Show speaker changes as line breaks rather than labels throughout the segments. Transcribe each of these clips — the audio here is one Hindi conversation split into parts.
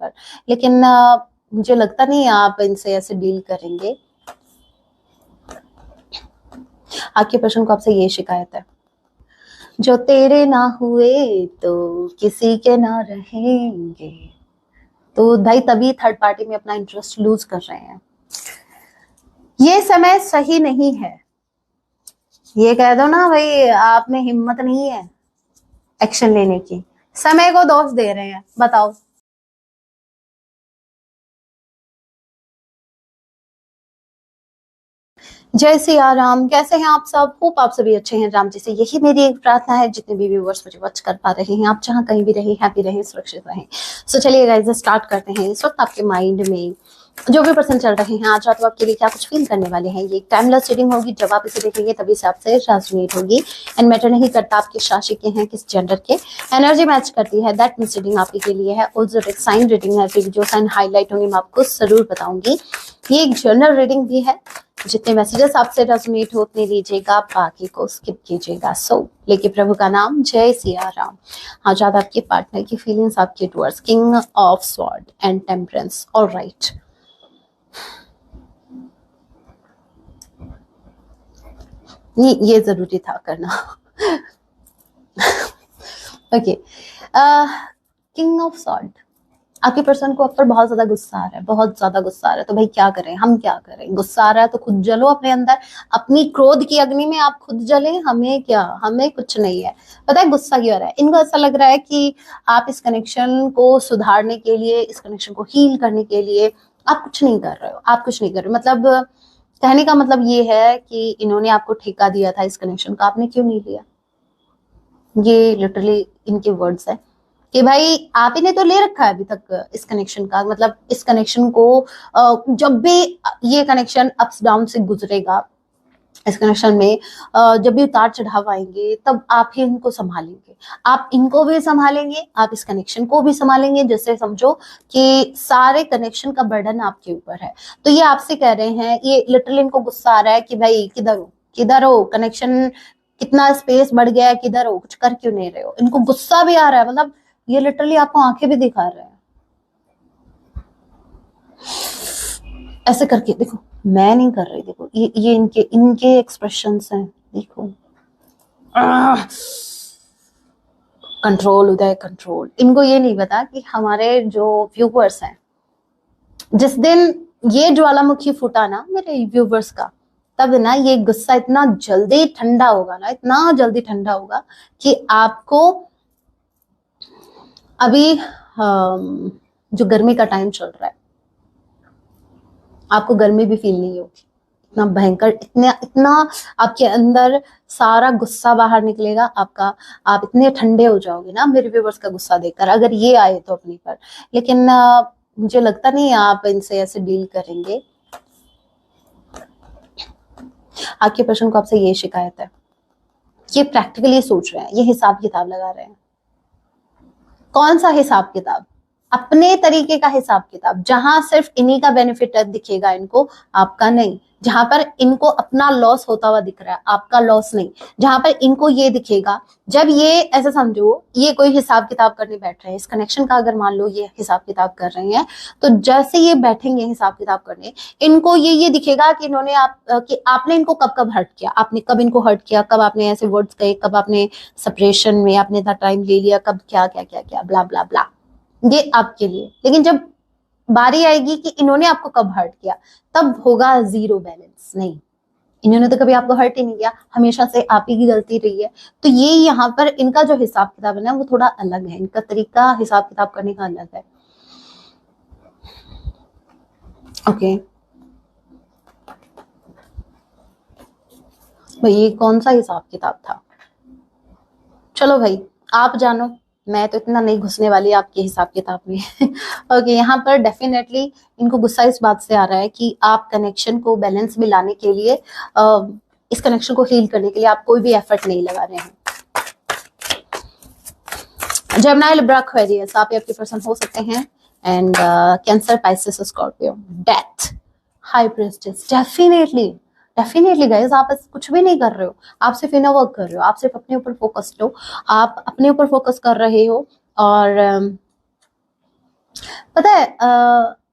पर, लेकिन मुझे लगता नहीं आप इनसे ऐसे डील करेंगे। आपके पर्सन को आपसे ये शिकायत है, जो तेरे ना हुए तो किसी के ना रहेंगे। तो भाई तभी थर्ड पार्टी में अपना इंटरेस्ट लूज कर रहे हैं। ये समय सही नहीं है, ये कह दो ना भाई, आप में हिम्मत नहीं है एक्शन लेने की, समय को दोष दे रहे हैं। बताओ, जय सिया राम, कैसे हैं आप सब? होप आप सभी अच्छे हैं राम जी से यही मेरी एक प्रार्थना है। जितने भी व्यूअर्स मुझे वॉच कर पा रहे हैं, आप जहां कहीं भी रहे, हैप्पी रहे, सुरक्षित रहें। सो चलिए गाइस स्टार्ट करते हैं। इस वक्त आपके माइंड में जो भी पर्सन चल रहे हैं, आज रात वो आपके लिए क्या कुछ फील करने वाले हैं। ये एक टाइमलेस रीडिंग होगी, जब आप इसे देखेंगे तभी से आपसे रेजोनेट होगी। एंड मैटर नहीं करता आप किस राशि के हैं, किस जेंडर के, एनर्जी मैच करती है दैट मींस रीडिंग आपके लिए है। और जो साइन रीडिंग है, फिर जो साइन हाईलाइट होंगे मैं आपको जरूर बताऊंगी। ये एक जनरल रीडिंग भी है, जितने मैसेजेस आपसे रेजोनेट हो उतने लीजिएगा, बाकी को स्किप कीजिएगा। सो लेके प्रभु का नाम, जय सिया राम। आज आपके पार्टनर की फीलिंग्स आपके towards king of sword and temperance. Alright, ये जरूरी था करना। ओके, किंग ऑफ स्वॉर्ड, आपके पर्सन को आप पर बहुत ज्यादा गुस्सा आ रहा है, बहुत ज्यादा गुस्सा आ रहा है। तो भाई क्या करें, हम क्या करें? गुस्सा आ रहा है तो खुद जलो अपने अंदर, अपनी क्रोध की अग्नि में आप खुद जले। हमें क्या, हमें कुछ नहीं है। पता है गुस्सा क्यों आ रहा है? इनको ऐसा लग रहा है कि आप इस कनेक्शन को सुधारने के लिए, इस कनेक्शन को हील करने के लिए आप कुछ नहीं कर रहे हो। आप कुछ नहीं कर रहे हो, मतलब कहने का मतलब ये है कि इन्होंने आपको ठेका दिया था इस कनेक्शन का, आपने क्यों नहीं लिया? ये लिटरली इनके वर्ड्स है कि भाई आप ही ने तो ले रखा है अभी तक इस कनेक्शन का। मतलब इस कनेक्शन को जब भी ये कनेक्शन अप्स डाउन से गुजरेगा, इस कनेक्शन में जब भी उतार चढ़ाव आएंगे, तब आप ही इनको संभालेंगे। आप इनको भी संभालेंगे, आप इस कनेक्शन को भी संभालेंगे। जैसे समझो कि सारे कनेक्शन का बर्डन आपके ऊपर है। तो ये आपसे कह रहे हैं, ये लिटरली इनको गुस्सा आ रहा है कि भाई किधर हो, किधर हो, कनेक्शन कितना स्पेस बढ़ गया है, किधर हो, कुछ कर क्यों नहीं रहे हो? इनको गुस्सा भी आ रहा है, मतलब ये लिटरली आपको आंखें भी दिखा रहे हैं ऐसे करके। देखो मैं नहीं कर रही, देखो ये इनके इनके एक्सप्रेशंस हैं, देखो। कंट्रोल उदय, कंट्रोल। इनको ये नहीं पता कि हमारे जो व्यूवर्स हैं, जिस दिन ये ज्वालामुखी फूटा ना मेरे व्यूवर्स का, तब ना ये गुस्सा इतना जल्दी ठंडा होगा ना, इतना जल्दी ठंडा होगा कि आपको अभी जो गर्मी का टाइम चल रहा है, आपको गर्मी भी फील नहीं होगी। इतना भयंकर, इतना इतना आपके अंदर सारा गुस्सा बाहर निकलेगा आपका। आप इतने ठंडे हो जाओगे ना मेरे व्यूवर्स का गुस्सा देखकर, अगर ये आए तो अपनी पर। लेकिन मुझे लगता नहीं आप इनसे ऐसे डील करेंगे। आपके पर्सन को आपसे ये शिकायत है, ये प्रैक्टिकली सोच रहे हैं, ये हिसाब किताब लगा रहे हैं। कौन सा हिसाब किताब? अपने तरीके का हिसाब किताब, जहां सिर्फ इन्हीं का बेनिफिट दिखेगा इनको, आपका नहीं। जहां पर इनको अपना लॉस होता हुआ दिख रहा है, आपका लॉस नहीं। जहां पर इनको ये दिखेगा, जब ये ऐसा समझो, ये कोई हिसाब किताब करने बैठ रहे हैं इस कनेक्शन का, अगर मान लो ये हिसाब किताब कर रहे हैं, तो जैसे ये बैठेंगे हिसाब किताब करने, इनको ये दिखेगा कि इन्होंने कि आपने इनको कब कब हर्ट किया, आपने कब इनको हर्ट किया, कब आपने ऐसे वर्ड्स कहे, कब आपने सेपरेशन में आपने इतना टाइम ले लिया, कब क्या क्या क्या क्या ब्ला ब्ला ब्ला, ये आपके लिए। लेकिन जब बारी आएगी कि इन्होंने आपको कब हर्ट किया, तब होगा जीरो बैलेंस। नहीं, इन्होंने तो कभी आपको हर्ट ही नहीं किया, हमेशा से आप ही की गलती रही है। तो ये यहाँ पर इनका जो हिसाब किताब है ना, वो थोड़ा अलग है, इनका तरीका हिसाब किताब करने का अलग है। ओके भाई, ये कौन सा हिसाब किताब था? चलो भाई आप जानो, मैं तो इतना नहीं घुसने वाली आपके हिसाब किताब में। ओके, यहाँ पर डेफिनेटली इनको गुस्सा इस बात से आ रहा है कि आप कनेक्शन को बैलेंस में लाने के लिए, इस कनेक्शन को हील करने के लिए आप कोई भी एफर्ट नहीं लगा रहे हैं। जेमिनी, लिब्रा, एक्वेरियस, आप आपके पर्सन हो सकते हैं। And cancer, Pisces, Scorpio, death, high priestess. Definitely definitely guys, आप कुछ भी नहीं कर रहे हो, आप सिर्फ इनर वर्क कर रहे हो, आप सिर्फ अपने ऊपर फोकस्ड हो, आप अपने ऊपर फोकस कर रहे हो। और पता है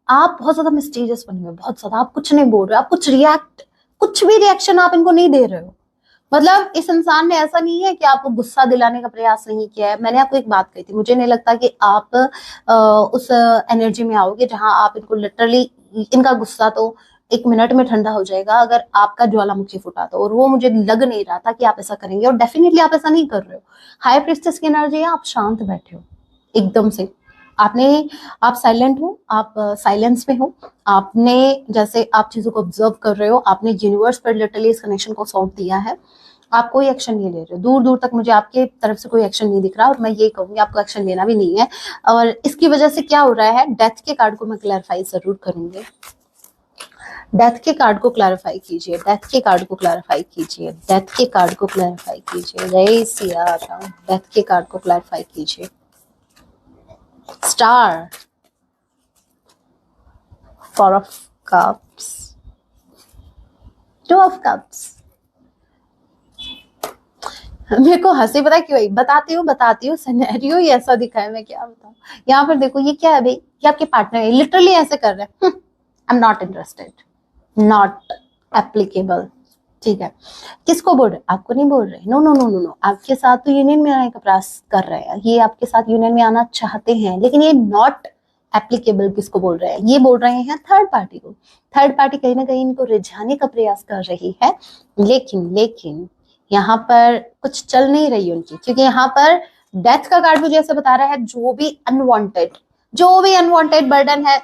आप बहुत ज्यादा मिस्टीरियस बने हुए हो, बहुत ज्यादा। आप कुछ नहीं बोल रहे हो, आप कुछ भी रिएक्शन आप इनको नहीं दे रहे हो। मतलब इस इंसान ने ऐसा नहीं है कि आपको गुस्सा दिलाने का प्रयास नहीं किया है। मैंने आपको एक बात कही थी, मुझे नहीं लगता कि आप उस एनर्जी में आओगे जहां आप इनको लिटरली, इनका गुस्सा तो 1 मिनट में ठंडा हो जाएगा अगर आपका ज्वालामुखी फूटा तो। और वो मुझे लग नहीं रहा था कि आप ऐसा करेंगे, और डेफिनेटली आप ऐसा नहीं कर रहे हो। हाई प्रिस्टेस की एनर्जी है, आप शांत बैठे हो एकदम से। आपने आप साइलेंट हो, आप साइलेंस में हो। आपने, जैसे आप चीजों को ऑब्जर्व कर रहे हो, आपने यूनिवर्स पर लिटरली इस कनेक्शन को सौंप दिया है। आप कोई एक्शन नहीं ले रहे हो, दूर दूर तक मुझे आपके तरफ से कोई एक्शन नहीं दिख रहा, और मैं ये कहूंगी आपको एक्शन लेना भी नहीं है। और इसकी वजह से क्या हो रहा है, डेथ के कार्ड को मैं क्लैरिफाई जरूर करूंगी। डेथ के कार्ड को क्लैरिफाई कीजिए, डेथ के कार्ड को क्लैरिफाई कीजिए, डेथ के कार्ड को क्लैरिफाई कीजिए। जय सिया राम। डेथ के कार्ड को क्लैरिफाई कीजिए। Star, four of cups, two of cups. मेरे को हंसी पता क्यों, बताती हूँ सिनेरियो ही ऐसा दिखा है, मैं क्या बताऊं। यहाँ पर देखो, ये क्या है भाई, ये आपके पार्टनर है, लिटरली ऐसे कर रहे हैं, I am not interested, not applicable. ठीक है, किसको बोल रहे, आपको नहीं बोल रहे, no no no no no, आपके साथ तो यूनियन में आने का प्रयास कर रहे हैं, ये आपके साथ यूनियन में आना चाहते हैं, लेकिन ये नॉट एप्लीकेबल किसको बोल रहे हैं, ये बोल रहे हैं थर्ड पार्टी को। थर्ड पार्टी कहीं ना कहीं इनको रिझाने का प्रयास कर रही है, लेकिन यहाँ पर कुछ चल नहीं रही उनकी, क्योंकि यहाँ पर डेथ का कार्ड मुझे ऐसे बता रहा है, जो भी अनवांटेड बर्डन है,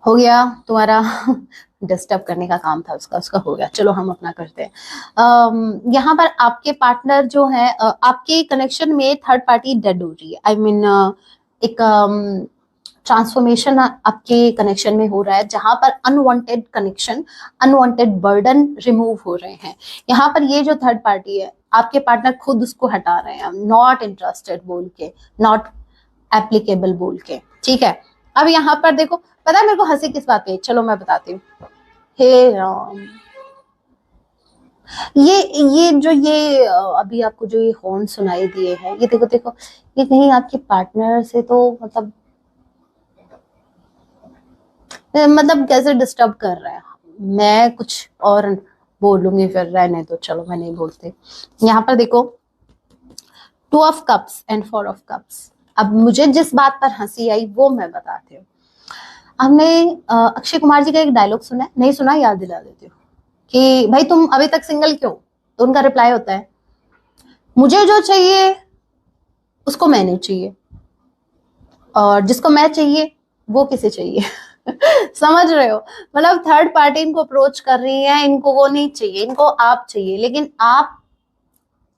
हो गया तुम्हारा। डिस्टर्ब करने का काम था उसका, हो गया। चलो हम अपना करते हैं। यहाँ पर आपके पार्टनर जो है, आपके कनेक्शन में थर्ड पार्टी डेड हो रही है। आई मीन एक ट्रांसफॉर्मेशन आपके कनेक्शन में हो रहा है, जहां पर unwanted connection, unwanted burden remove हो रहे हैं। यहाँ पर ये जो थर्ड पार्टी है, आपके पार्टनर खुद उसको हटा रहे हैं, नॉट इंटरेस्टेड बोल के, नॉट एप्लीकेबल बोल के। ठीक है, अब यहाँ पर देखो, पता है मेरे को हंसी किस बात पे, चलो मैं बताती हूँ। हे राम, ये अभी आपको जो ये हॉर्न सुनाई दिए हैं, ये देखो देखो, ये कहीं आपके पार्टनर से तो मतलब कैसे डिस्टर्ब कर रहा है। मैं कुछ और बोलूंगी फिर, रहने दो, चलो मैं नहीं बोलती। यहाँ पर देखो, two of cups and four of cups. अब मुझे जिस बात पर हंसी आई वो मैं बताती हूँ। हमने अक्षय कुमार जी का एक डायलॉग सुना है, नहीं सुना, याद दिला देती हूँ, कि भाई तुम अभी तक सिंगल क्यों। तो उनका रिप्लाई होता है, मुझे जो चाहिए उसको मैं नहीं चाहिए, और जिसको मैं चाहिए वो किसे चाहिए। समझ रहे हो, मतलब थर्ड पार्टी इनको अप्रोच कर रही है, इनको वो नहीं चाहिए, इनको आप चाहिए, लेकिन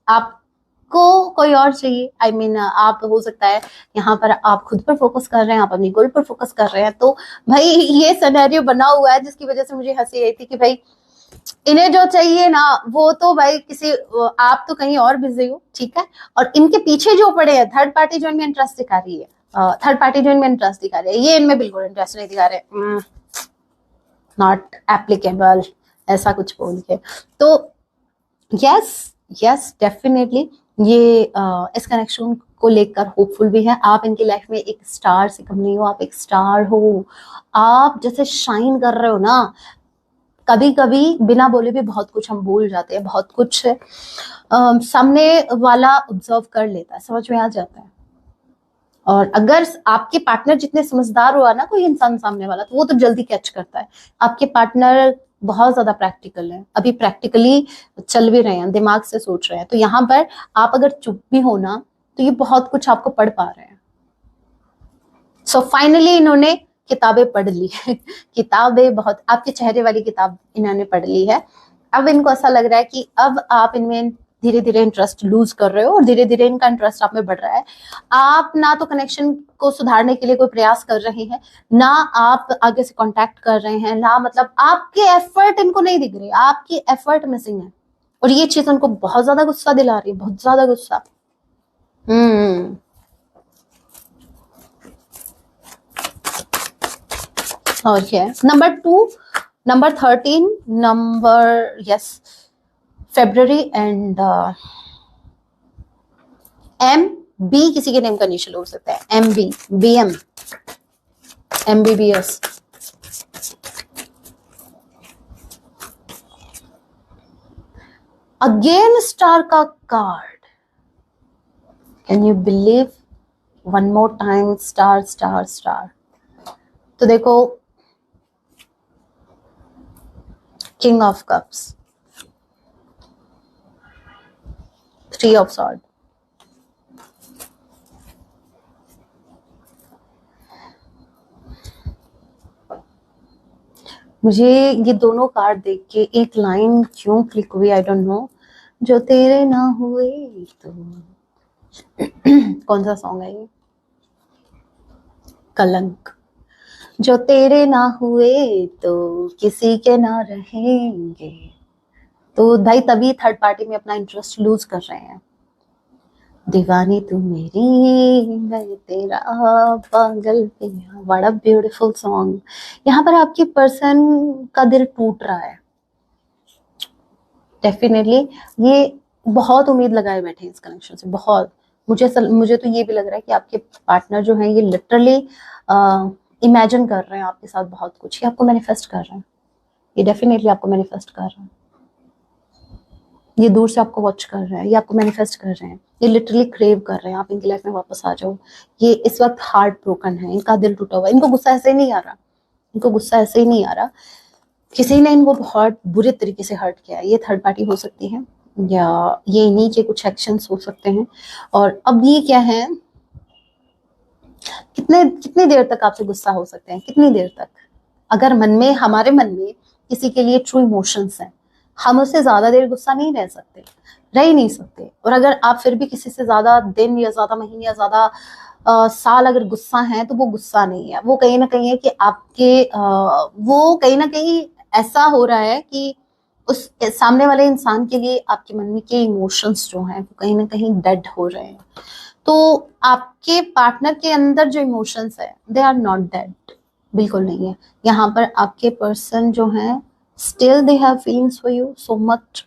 आपको कोई और चाहिए। आई मीन आप, हो सकता है यहाँ पर आप खुद पर फोकस कर रहे हैं, आप अपनी गोल पर फोकस कर रहे हैं। तो भाई ये सिनेरियो बना हुआ है, जिसकी वजह से मुझे हंसी आई थी कि भाई इन्हें जो चाहिए ना, वो तो भाई किसी, आप तो कहीं और बिजी हो, ठीक है, और इनके पीछे जो पड़े हैं, थर्ड पार्टी जो इनमें इंटरेस्ट दिखा रही है, ये इनमें बिल्कुल इंटरेस्ट नहीं दिखा रहे, नॉट एप्लीकेबल, ऐसा कुछ बोल के। तो यस, यस डेफिनेटली ये इस कनेक्शन को लेकर होपफुल भी है। आप इनकी लाइफ में एक स्टार से कम नहीं हो, आप एक स्टार हो। आप जैसे शाइन कर रहे हो ना, कभी कभी बिना बोले भी बहुत कुछ हम बोल जाते हैं, बहुत कुछ सामने वाला ऑब्जर्व कर लेता है, समझ में आ जाता है। और अगर आपके पार्टनर जितने समझदार हुआ ना कोई इंसान सामने वाला, तो वो तो जल्दी कैच करता है। आपके पार्टनर बहुत ज्यादा प्रैक्टिकल है, अभी प्रैक्टिकली चल भी रहे हैं, दिमाग से सोच रहे हैं। तो यहाँ पर आप अगर चुप भी हो ना, तो ये बहुत कुछ आपको पढ़ पा रहे हैं। सो फाइनली इन्होंने किताबें पढ़ ली। किताबें, बहुत आपके चेहरे वाली किताब इन्होंने पढ़ ली है। अब इनको ऐसा लग रहा है कि अब आप इनमें धीरे धीरे इंटरेस्ट लूज कर रहे हो, और धीरे धीरे इनका इंटरेस्ट आप में बढ़ रहा है। आप ना तो कनेक्शन को सुधारने के लिए कोई प्रयास कर रहे हैं, ना आप आगे से कांटेक्ट कर रहे हैं, ना मतलब आपके एफर्ट इनको नहीं दिख रहे, आपकी एफर्ट मिसिंग है। और ये चीज उनको बहुत ज्यादा गुस्सा दिला रही है, बहुत ज्यादा गुस्सा। और क्या है, number 2, number 13, number, yes, February and M B किसी के नेम का इनिशियल हो सकता है, M B, B M, MBBS। Again star का card, can you believe, one more time star star star. तो देखो king of cups, 3 of sword, मुझे ये दोनों कार्ड देख के एक लाइन क्यों क्लिक हुई, आई डोंट नो, जो तेरे ना हुए तो कौन सा सॉन्ग है ये, कलंक। जो तेरे ना हुए तो किसी के ना रहेंगे। तो भाई तभी थर्ड पार्टी में अपना इंटरेस्ट लूज कर रहे हैं। दीवानी तू मेरी मैं तेरा पागल पिया, बड़ा ब्यूटीफुल सॉन्ग। यहाँ पर आपकी पर्सन का दिल टूट रहा है डेफिनेटली। ये बहुत उम्मीद लगाए बैठे हैं इस कनेक्शन से, बहुत। मुझे तो ये भी लग रहा है कि आपके पार्टनर जो है ये लिटरली इमेजिन कर रहे हैं आपके साथ बहुत कुछ, ये आपको मैनिफेस्ट कर रहे हैं, ये डेफिनेटली आपको मैनिफेस्ट कर रहे हैं, ये दूर से आपको वॉच कर रहे हैं, ये आपको मैनिफेस्ट कर रहे हैं, ये लिटरली क्रेव कर रहे हैं आप इनकी लाइफ में वापस आ जाओ। ये इस वक्त हार्ट ब्रोकन है, इनका दिल टूटा हुआ है, इनको गुस्सा ऐसे ही नहीं आ रहा, इनको गुस्सा ऐसे ही नहीं आ रहा, किसी ने इनको बहुत बुरे तरीके से हर्ट किया है। ये थर्ड पार्टी हो सकती है या ये इन्हीं के कुछ एक्शंस हो सकते हैं। और अब ये क्या है, कितनी देर तक आपसे गुस्सा हो सकते हैं, कितनी देर तक? अगर मन में, हमारे मन में किसी के लिए ट्रू इमोशंस हैं, हम उससे ज्यादा देर गुस्सा नहीं रह सकते, रह ही नहीं सकते। और अगर आप फिर भी किसी से ज्यादा दिन या ज्यादा महीने या ज्यादा साल अगर गुस्सा है, तो वो गुस्सा नहीं है, वो कहीं ना कहीं है कि आपके वो कहीं ना कहीं ऐसा हो रहा है कि उस सामने वाले इंसान के लिए आपके मन में के इमोशंस जो हैं वो कहीं ना कहीं डेड हो रहे हैं। तो आपके पार्टनर के अंदर जो इमोशंस है दे आर नॉट डेड, बिल्कुल नहीं है। यहाँ पर आपके पर्सन जो है still they have feelings for you so much,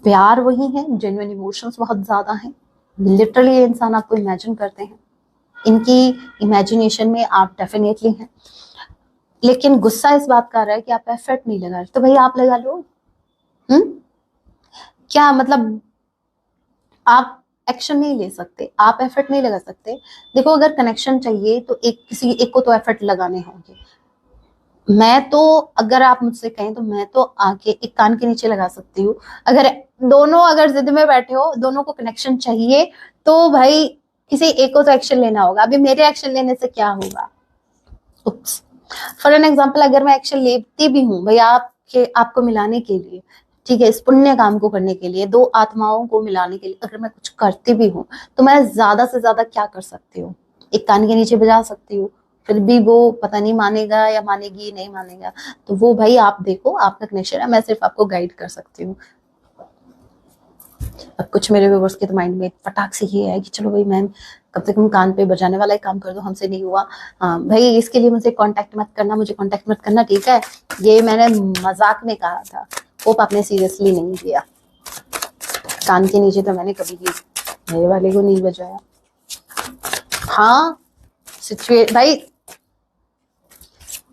प्यार वही है, जेन्युइन इमोशंस बहुत ज्यादा हैं, लिटरली ये इंसान आपको इमेजिन करते हैं, इनकी इमेजिनेशन में आप डेफिनेटली हैं। लेकिन गुस्सा इस बात का आ रहा है कि आप एफर्ट नहीं लगा रहे, तो भाई आप लगा लो। क्या मतलब, आप एक्शन नहीं ले सकते, आप एफर्ट नहीं लगा सकते। देखो अगर कनेक्शन चाहिए तो किसी एक को तो एफर्ट लगाने होंगे। मैं तो, अगर आप मुझसे कहें तो मैं तो आके एक कान के नीचे लगा सकती हूँ। अगर दोनों अगर जिद में बैठे हो, दोनों को कनेक्शन चाहिए, तो भाई किसी एक को तो एक्शन लेना होगा। अभी मेरे एक्शन लेने से क्या होगा? फॉर एन एग्जाम्पल, अगर मैं एक्शन लेती भी हूँ भैया आपको मिलाने के लिए, ठीक है, इस पुण्य काम को करने के लिए, दो आत्माओं को मिलाने के लिए अगर मैं कुछ करती भी हूँ, तो मैं ज्यादा से ज्यादा क्या कर सकती हूँ? एक कान के नीचे बजा सकती हूँ, फिर भी वो पता नहीं मानेगा या मानेगी नहीं मानेगा, तो वो भाई आप देखो, आपका कनेक्शन है, मैं सिर्फ आपको गाइड कर सकती हूँ। अब कुछ मेरे व्यूअर्स के तो माइंड में फटाक से ये है कि चलो भाई मैम कम से कम कान पे बजाने वाला ही काम कर दो, हमसे नहीं हुआ। हाँ भाई, इसके लिए मुझे कांटेक्ट मत करना, मुझे कांटेक्ट मत करना, ठीक है? ये मैंने मजाक में कहा था, होप आपने सीरियसली नहीं लिया। कान के नीचे तो मैंने कभी भी मेरे वाले को नहीं बजाया। हाँ भाई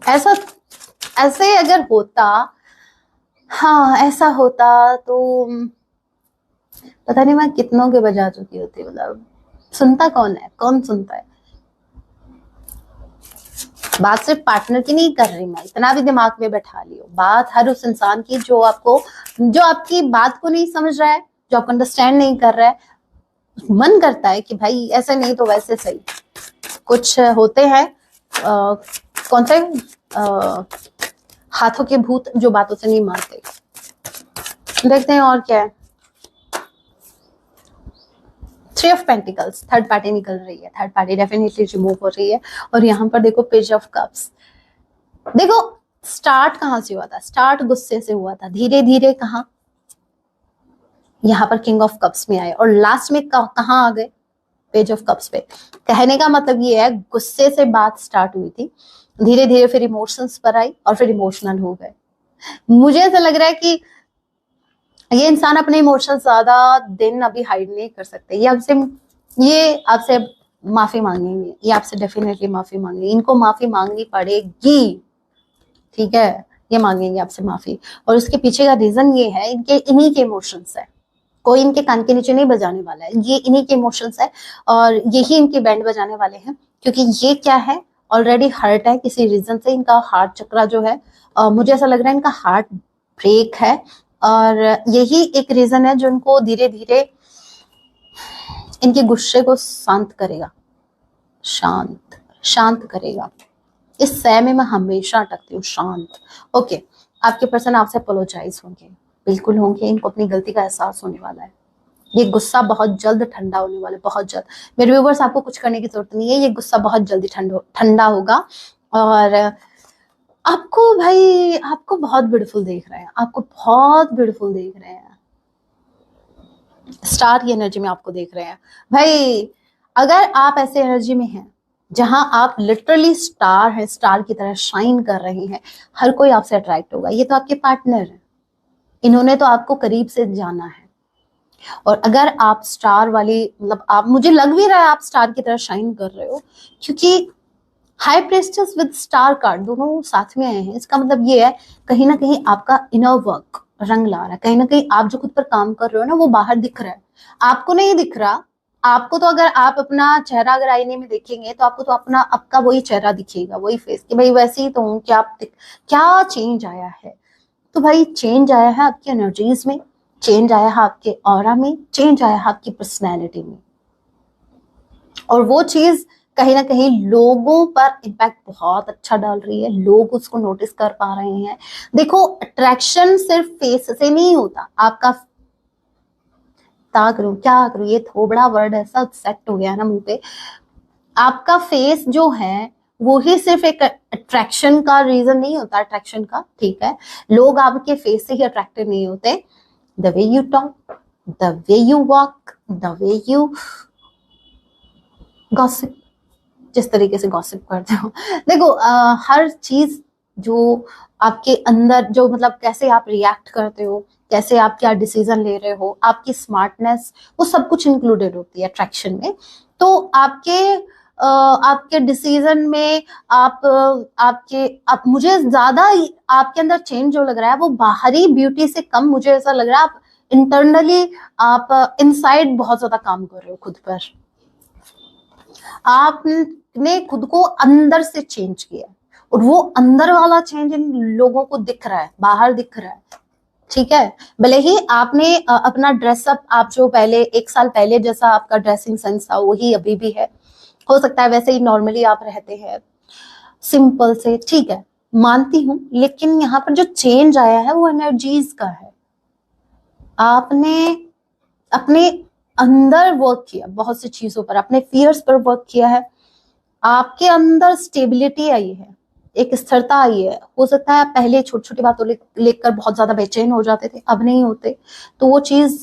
ऐसे अगर होता, हाँ ऐसा होता तो पता नहीं मैं कितनों के बजा चुकी होती। मतलब सुनता कौन है, कौन सुनता है? बात सिर्फ पार्टनर की नहीं कर रही मैं, इतना भी दिमाग में बैठा लियो, बात हर उस इंसान की जो आपकी बात को नहीं समझ रहा है, जो आपको अंडरस्टैंड नहीं कर रहा है। मन करता है कि भाई ऐसे नहीं तो वैसे सही। कुछ होते हैं कौन से हाथों के भूत जो बातों से नहीं मानते। देखते हैं और क्या है। 3 ऑफ पेंटिकल्स, थर्ड पार्टी निकल रही है, थर्ड पार्टी डेफिनेटली रिमूव हो रही है। और यहाँ पर देखो पेज ऑफ कप्स। देखो स्टार्ट कहाँ से हुआ था? स्टार्ट गुस्से से हुआ था, धीरे धीरे कहाँ यहाँ पर किंग ऑफ कप्स में आए, और लास्ट में कहाँ आ गए? पेज ऑफ कप्स पे। कहने का मतलब ये है, गुस्से से बात स्टार्ट हुई थी, धीरे धीरे फिर इमोशंस पर आई और फिर इमोशनल हो गए। मुझे ऐसा लग रहा है कि ये इंसान अपने इमोशंस ज्यादा दिन अभी हाइड नहीं कर सकते। ये आपसे माफी मांगेंगे, ये आपसे डेफिनेटली माफी मांगेंगे, इनको माफी मांगनी पड़ेगी, ठीक है, ये मांगेंगे आपसे माफी। और उसके पीछे का रीजन ये है, इनके इन्हीं के इमोशंस है, कोई इनके कान के नीचे नहीं बजाने वाला है, ये इन्हीं के इमोशंस है और यही इनकी बैंड बजाने वाले हैं। क्योंकि ये क्या है, ऑलरेडी हर्ट है किसी रीजन से, इनका हार्ट चक्रा जो है, मुझे ऐसा लग रहा है इनका हार्ट ब्रेक है, और यही एक रीजन है जो इनको धीरे धीरे इनके गुस्से को शांत करेगा, शांत शांत करेगा। इस सह में मैं हमेशा अटकती हूँ, शांत। ओके, आपके पर्सन आपसे अपोलोजाइज होंगे, बिल्कुल होंगे, इनको अपनी गलती का एहसास होने वाला है। ये गुस्सा बहुत जल्द ठंडा होने वाला है, बहुत जल्द। मेरे व्यूवर्स, आपको कुछ करने की जरूरत नहीं है, ये गुस्सा बहुत जल्दी ठंडा होगा। और आपको भाई, आपको बहुत ब्यूटीफुल देख रहे हैं, आपको बहुत ब्यूटीफुल देख रहे हैं, स्टार की एनर्जी में आपको देख रहे हैं भाई। अगर आप ऐसे एनर्जी में हैं जहां आप लिटरली स्टार है, स्टार की तरह शाइन कर रहे हैं, हर कोई आपसे अट्रैक्ट होगा। ये तो आपके पार्टनर है, इन्होंने तो आपको करीब से जाना है। और अगर आप स्टार वाली, मतलब आप, मुझे लग भी रहा है आप स्टार की तरह शाइन कर रहे हो, क्योंकि हाई प्रेस्टेस विद स्टार कार्ड दोनों साथ में आए हैं। इसका मतलब ये है, कहीं ना कहीं आपका इनर वर्क रंग ला रहा है, कहीं ना कहीं आप जो खुद पर काम कर रहे हो ना, वो बाहर दिख रहा है, आपको नहीं दिख रहा। आपको तो, अगर आप अपना चेहरा अगर आईने में देखेंगे तो आपको तो अपना आपका वही चेहरा दिखेगा, वही फेस, कि भाई वैसे ही तो हूँ, क्या चेंज आया है। तो भाई चेंज आया है आपकी एनर्जीज में, चेंज आया है आपके ऑरा में, चेंज आया है आपकी पर्सनैलिटी में। और वो चीज कहीं ना कहीं लोगों पर इम्पैक्ट बहुत अच्छा डाल रही है, लोग उसको नोटिस कर पा रहे हैं। देखो, अट्रैक्शन सिर्फ फेस से नहीं होता, आपका क्या करूं, ये थोबड़ा वर्ड ऐसा सेट हो गया ना मुंह पे। आपका फेस जो है वो ही सिर्फ एक अट्रैक्शन का रीजन नहीं होता, अट्रैक्शन का, ठीक है, लोग आपके फेस से ही अट्रैक्टेड नहीं होते। The way you talk, the way you walk, the way you gossip, जिस तरीके से गॉसिप करते हो, देखो हर चीज जो आपके अंदर, जो मतलब कैसे आप रिएक्ट करते हो, कैसे आप क्या डिसीजन ले रहे हो, आपकी स्मार्टनेस, वो सब कुछ इंक्लूडेड होती है अट्रैक्शन में। तो आपके डिसीजन में, आप मुझे ज्यादा आपके अंदर चेंज जो लग रहा है वो बाहरी ब्यूटी से कम, मुझे ऐसा लग रहा है आप इंटरनली, आप इनसाइड बहुत ज्यादा काम कर रहे हो खुद पर। आपने खुद को अंदर से चेंज किया, और वो अंदर वाला चेंज इन लोगों को दिख रहा है, बाहर दिख रहा है, ठीक है। भले ही आपने अपना ड्रेसअप, आप जो पहले 1 साल पहले जैसा आपका ड्रेसिंग सेंस था वही अभी भी है, हो सकता है वैसे ही नॉर्मली आप रहते हैं, सिंपल से, ठीक है, मानती हूं। लेकिन यहाँ पर जो चेंज आया है वो एनर्जीज का है। आपने अपने अंदर वर्क किया, बहुत सी चीजों पर, अपने फियर्स पर वर्क किया है, आपके अंदर स्टेबिलिटी आई है, एक स्थिरता आई है। हो सकता है आप पहले छोटी छोटी बातों लेकर बहुत ज्यादा बेचैन हो जाते थे, अब नहीं होते। तो वो चीज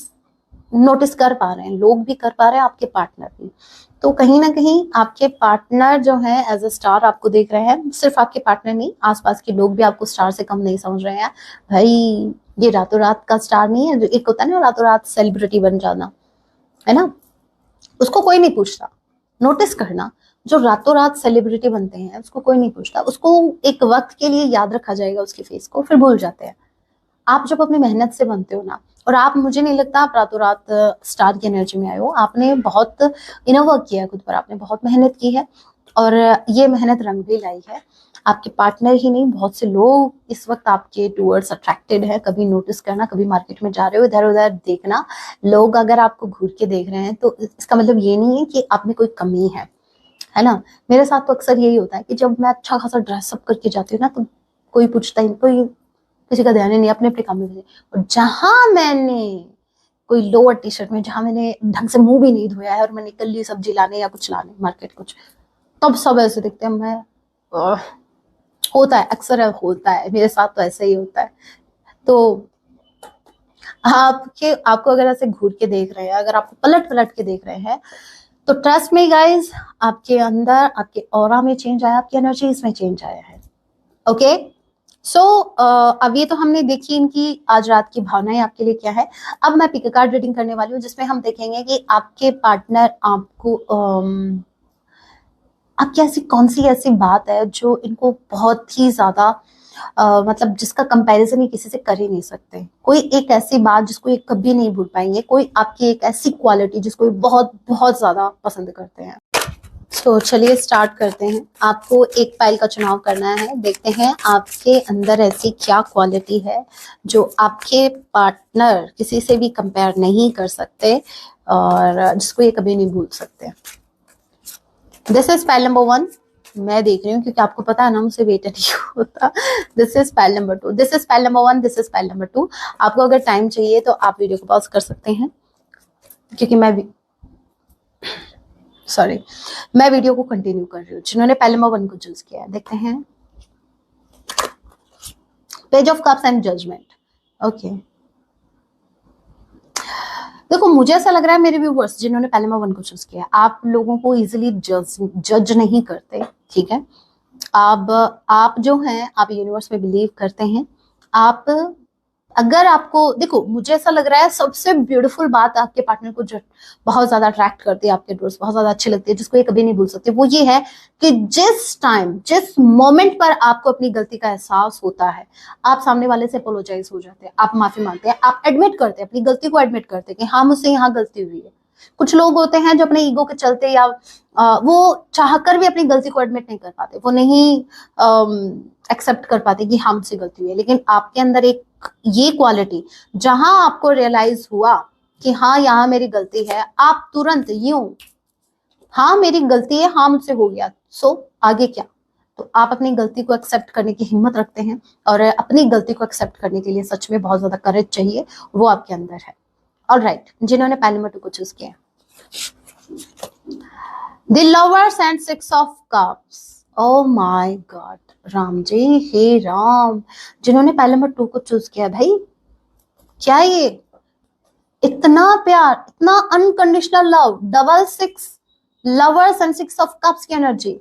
नोटिस कर पा रहे हैं, लोग भी कर पा रहे हैं, आपके पार्टनर भी। तो कहीं ना कहीं आपके पार्टनर जो है एज अ स्टार आपको देख रहे हैं। सिर्फ आपके पार्टनर नहीं, आसपास के लोग भी आपको स्टार से कम नहीं समझ रहे हैं भाई। ये रातों रात का स्टार नहीं है, जो एक होता है ना रातों रात सेलिब्रिटी बन जाना, है ना, उसको कोई नहीं पूछता। नोटिस करना, जो रातों रात सेलिब्रिटी बनते हैं उसको कोई नहीं पूछता, उसको एक वक्त के लिए याद रखा जाएगा उसके फेस को, फिर भूल जाते हैं। आप जब अपनी मेहनत से बनते हो ना, और आप, मुझे नहीं लगता आप रातों रात स्टार की एनर्जी में आए हो, आपने बहुत इनर वर्क किया है खुद पर, आपने बहुत मेहनत की है, और ये मेहनत रंग भी लाई है। आपके पार्टनर ही नहीं, बहुत से लोग इस वक्त आपके टूवर्ड्स अट्रैक्टेड है। कभी नोटिस करना, कभी मार्केट में जा रहे हो इधर उधर देखना, लोग अगर आपको घूर के देख रहे हैं तो इसका मतलब ये नहीं है कि आप में कोई कमी है ना। मेरे साथ तो अक्सर यही होता है कि जब मैं अच्छा खासा ड्रेसअप करके जाती हूँ ना, तो कोई पूछता ही, कोई किसी का ध्यान ही नहीं, अपने अपने काम में। और जहां मैंने कोई लोअर टी शर्ट में, जहां मैंने ढंग से मुंह भी नहीं धोया है और मैं निकल ली सब्जी लाने या कुछ लाने मार्केट कुछ, तब सब ऐसे दिखते हैं। मैं होता है, अक्सर होता है मेरे साथ, तो ऐसे ही होता है। तो आपको अगर ऐसे घूर के देख रहे हैं, अगर आपको पलट पलट के देख रहे हैं, तो ट्रस्ट मी गाइज, आपके अंदर, आपके ऑरा में चेंज आया, आपकी एनर्जीज में चेंज आया है। ओके, सो अब ये तो हमने देखी इनकी आज रात की भावनाएं आपके लिए क्या है। अब मैं पिक कार्ड रीडिंग करने वाली हूँ जिसमें हम देखेंगे कि आपके पार्टनर आपको आपकी ऐसी कौन सी ऐसी बात है जो इनको बहुत ही ज्यादा मतलब जिसका कंपैरिजन ये किसी से कर ही नहीं सकते। कोई एक ऐसी बात जिसको ये कभी नहीं भूल पाएंगे, कोई आपकी एक ऐसी क्वालिटी जिसको ये बहुत बहुत ज्यादा पसंद करते हैं। तो चलिए स्टार्ट करते हैं। आपको एक पाइल का चुनाव करना है। देखते हैं आपके अंदर ऐसी क्या क्वालिटी है जो आपके पार्टनर किसी से भी कंपेयर नहीं कर सकते और जिसको ये कभी नहीं भूल सकते। This is pile number 1। मैं देख रही हूँ क्योंकि आपको पता है ना मुझसे वेट नहीं होता। This is pile number 2, this is pile number 1, this is pile number 2। आपको अगर टाइम चाहिए तो आप वीडियो को पॉज कर सकते हैं क्योंकि मैं वीडियो को कंटिन्यू कर रही हूँ। जिन्होंने पाइल नंबर 1 को चूज किया है, देखते हैं page of cups and judgement. Okay, देखो मुझे ऐसा लग रहा है मेरे व्यूवर्स जिन्होंने पाइल नंबर 1 को चूज किया, आप लोगों को इजिली जज नहीं करते, ठीक है। आप जो हैं, आप यूनिवर्स में बिलीव करते हैं। आप अगर आपको देखो, मुझे ऐसा लग रहा है सबसे ब्यूटीफुल बात आपके पार्टनर को जो बहुत ज्यादा अट्रैक्ट करती है, आपके ड्रेस बहुत ज्यादा अच्छी लगती है, जिसको ये कभी नहीं भूल सकते, वो ये है कि जिस मोमेंट पर आपको अपनी गलती का एहसास होता है, आप सामने वाले से अपोलोजाइज हो जाते हैं, आप माफी मांगते हैं, आप एडमिट करते हैं, अपनी गलती को एडमिट करते हैं कि हाँ मुझसे यहाँ गलती हुई है। कुछ लोग होते हैं जो अपने ईगो के चलते या वो चाहकर भी अपनी गलती को एडमिट नहीं कर पाते, वो नहीं एक्सेप्ट कर पाते कि हमसे गलती हुई है। लेकिन आपके अंदर एक ये क्वालिटी, जहां आपको रियलाइज हुआ कि हाँ यहाँ मेरी गलती है, आप तुरंत यूं हाँ मेरी गलती है, हाँ मुझसे हो गया, सो आगे क्या। तो आप अपनी गलती को एक्सेप्ट करने की हिम्मत रखते हैं और अपनी गलती को एक्सेप्ट करने के लिए सच में बहुत ज्यादा करेज चाहिए, वो आपके अंदर है। ऑलराइट, जिन्होंने पाइल नंबर 2 को चूज किया, the lovers and 6 of cups. Oh my god, Ram ji, हे राम, जिन्होंने पाइल नंबर 2 को चूज किया, भाई क्या ये इतना प्यार, इतना unconditional love, double 6 lovers and 6 of cups की एनर्जी,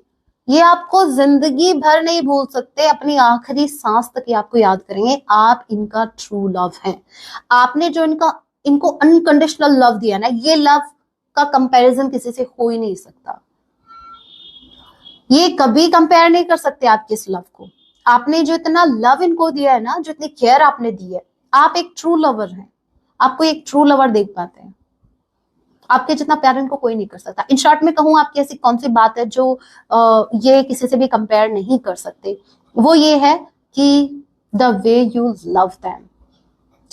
ये आपको जिंदगी भर नहीं भूल सकते, अपनी आखिरी सांस तक ये आपको याद करेंगे। आप इनका ट्रू लव है। आपने जो इनको अनकंडीशनल लव दिया ना, ये लव का कंपैरिजन किसी से हो ही नहीं सकता। ये कभी कंपेयर नहीं कर सकते आपके इस लव को। आपने जो इतना लव इनको दिया है ना, जो इतनी केयर आपने दी है, आप एक ट्रू लवर हैं। आपको एक ट्रू लवर देख पाते हैं। आपके जितना प्यार इनको कोई नहीं कर सकता। इन शॉर्ट में कहूं, आपकी ऐसी कौन सी बात है जो ये किसी से भी कंपेयर नहीं कर सकते, वो ये है कि the way you love them,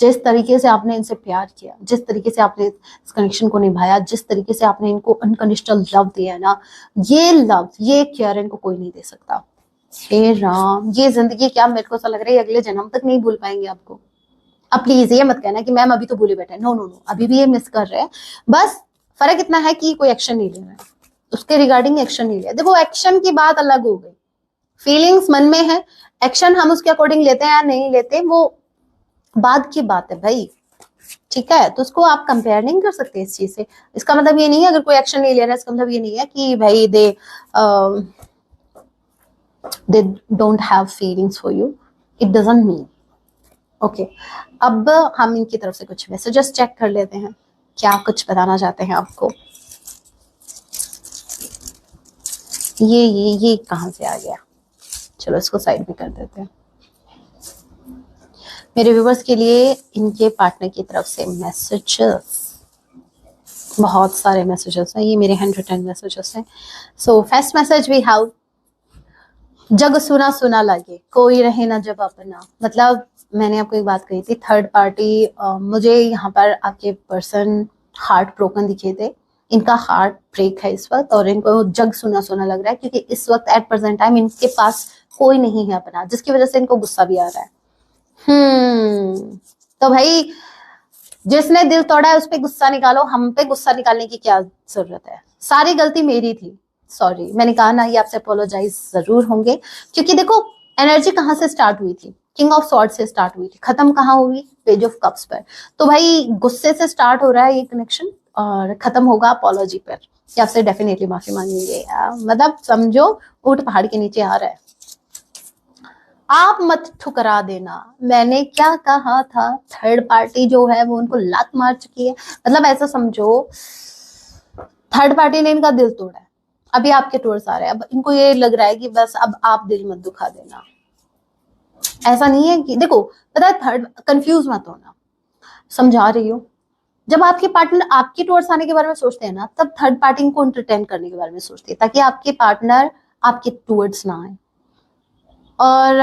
जिस तरीके से आपने इनसे प्यार किया, जिस तरीके से आपने इस कनेक्शन को निभाया, जिस तरीके से आपने इनको अनकंडीशनल लव दिया ना, ये लव, ये केयर इनको कोई नहीं दे सकता। हे राम, ये जिंदगी क्या, मेरे को ऐसा लग रहा है अगले जन्म तक नहीं भूल पाएंगे आपको। अब प्लीज ये मत कहना कि मैम अभी तो भूले बैठे, नो नो नो, अभी भी ये मिस कर रहे हैं। बस फर्क इतना है कि कोई एक्शन नहीं ले रहा है, उसके रिगार्डिंग एक्शन नहीं लिया। देखो एक्शन की बात अलग हो गई, फीलिंग्स मन में है, एक्शन हम उसके अकॉर्डिंग लेते हैं या नहीं लेते वो बाद की बात है भाई, ठीक है। तो उसको आप कंपेयर नहीं कर सकते इस चीज से। इसका मतलब ये नहीं है अगर कोई एक्शन नहीं ले रहा है, इसका मतलब ये नहीं है कि भाई they don't have feelings for you, it doesn't mean. Okay, अब हम इनकी तरफ से कुछ मैसेजेस चेक कर लेते हैं, क्या कुछ बताना चाहते हैं आपको। ये कहां से आ गया, चलो इसको साइड में कर देते हैं। मेरे व्यूवर्स के लिए इनके पार्टनर की तरफ से मैसेजेस, बहुत सारे मैसेजेस हैं, ये मेरे हैंड रिटन मैसेजेस हैं। So first message we have, जग सुना सुना लगे, कोई रहे ना जब अपना। मतलब मैंने आपको एक बात कही थी, थर्ड पार्टी, मुझे यहाँ पर आपके पर्सन हार्ट ब्रोकन दिखे थे, इनका हार्ट ब्रेक है इस वक्त और इनको जग सुना सुना लग रहा है क्योंकि इस वक्त एट प्रेजेंट टाइम इनके पास कोई नहीं है अपना, जिसकी वजह से इनको गुस्सा भी आ रहा है। तो भाई जिसने दिल तोड़ा है उस पे गुस्सा निकालो, हम पे गुस्सा निकालने की क्या जरूरत है, सारी गलती मेरी थी, सॉरी। मैंने कहा ना, ये आपसे अपोलोजाइज जरूर होंगे क्योंकि देखो एनर्जी कहाँ से स्टार्ट हुई थी, किंग ऑफ सॉर्ड से स्टार्ट हुई थी, खत्म कहाँ हुई, पेज ऑफ कप्स पर। तो भाई गुस्से से स्टार्ट हो रहा है ये कनेक्शन और खत्म होगा अपोलॉजी पर, कि आपसे डेफिनेटली माफी मांगेंगे। मतलब समझो ऊंट पहाड़ के नीचे आ रहा है। आप मत ठुकरा देना। मैंने क्या कहा था, थर्ड पार्टी जो है वो उनको लात मार चुकी है। मतलब ऐसा समझो थर्ड पार्टी ने इनका दिल तोड़ा है। अभी आपके टूर्स आ रहे हैं, अब इनको ये लग रहा है कि बस अब आप दिल मत दुखा देना। ऐसा नहीं है कि देखो, पता है, थर्ड, कंफ्यूज मत होना, समझा रही हूँ। जब आपके पार्टनर आपके टूवर्ड्स आने के बारे में सोचते हैं ना, तब थर्ड पार्टी को एंटरटेन करने के बारे में सोचते हैं, ताकि आपके पार्टनर आपके टूवर्ड्स ना आए। और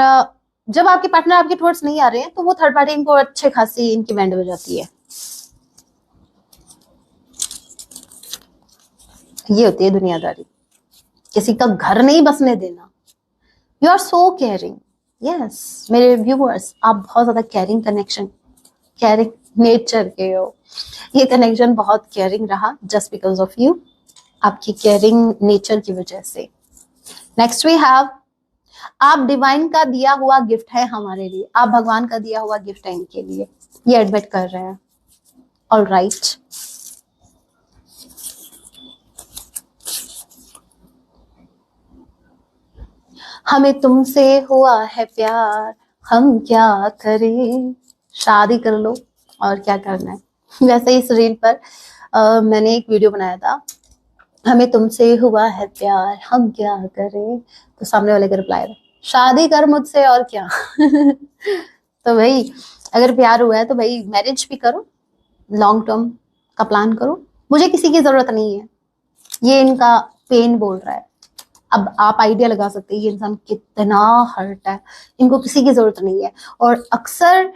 जब आपके पार्टनर आपके टूवर्ड्स नहीं आ रहे हैं, तो वो थर्ड पार्टी इनको अच्छे खासी इनकी बैंड बजाती है। ये होती है दुनियादारी, किसी का घर नहीं बसने देना। You are so caring. Yes मेरे व्यूअर्स, आप बहुत ज्यादा केयरिंग कनेक्शन, केयरिंग नेचर के हो। ये कनेक्शन बहुत केयरिंग रहा जस्ट बिकॉज ऑफ यू, आपकी केयरिंग नेचर की वजह से। नेक्स्ट वी हैव, आप डिवाइन का दिया हुआ गिफ्ट है हमारे लिए, आप भगवान का दिया हुआ गिफ्ट है इनके लिए, ये एडमिट कर रहे हैं। ऑल राइट, हमें तुमसे हुआ है प्यार, हम क्या करें, शादी कर लो और क्या करना है। वैसे इस रील पर मैंने एक वीडियो बनाया था, हमें तुमसे हुआ है प्यार हम क्या करें, तो सामने वाले का रिप्लाई था, शादी कर मुझसे और क्या। तो भाई अगर प्यार हुआ है तो भाई मैरिज भी करो, लॉन्ग टर्म का प्लान करो। मुझे किसी की जरूरत नहीं है, ये इनका पेन बोल रहा है। अब आप आइडिया लगा सकते हैं ये इंसान कितना हर्ट है, इनको किसी की जरूरत नहीं है। और अक्सर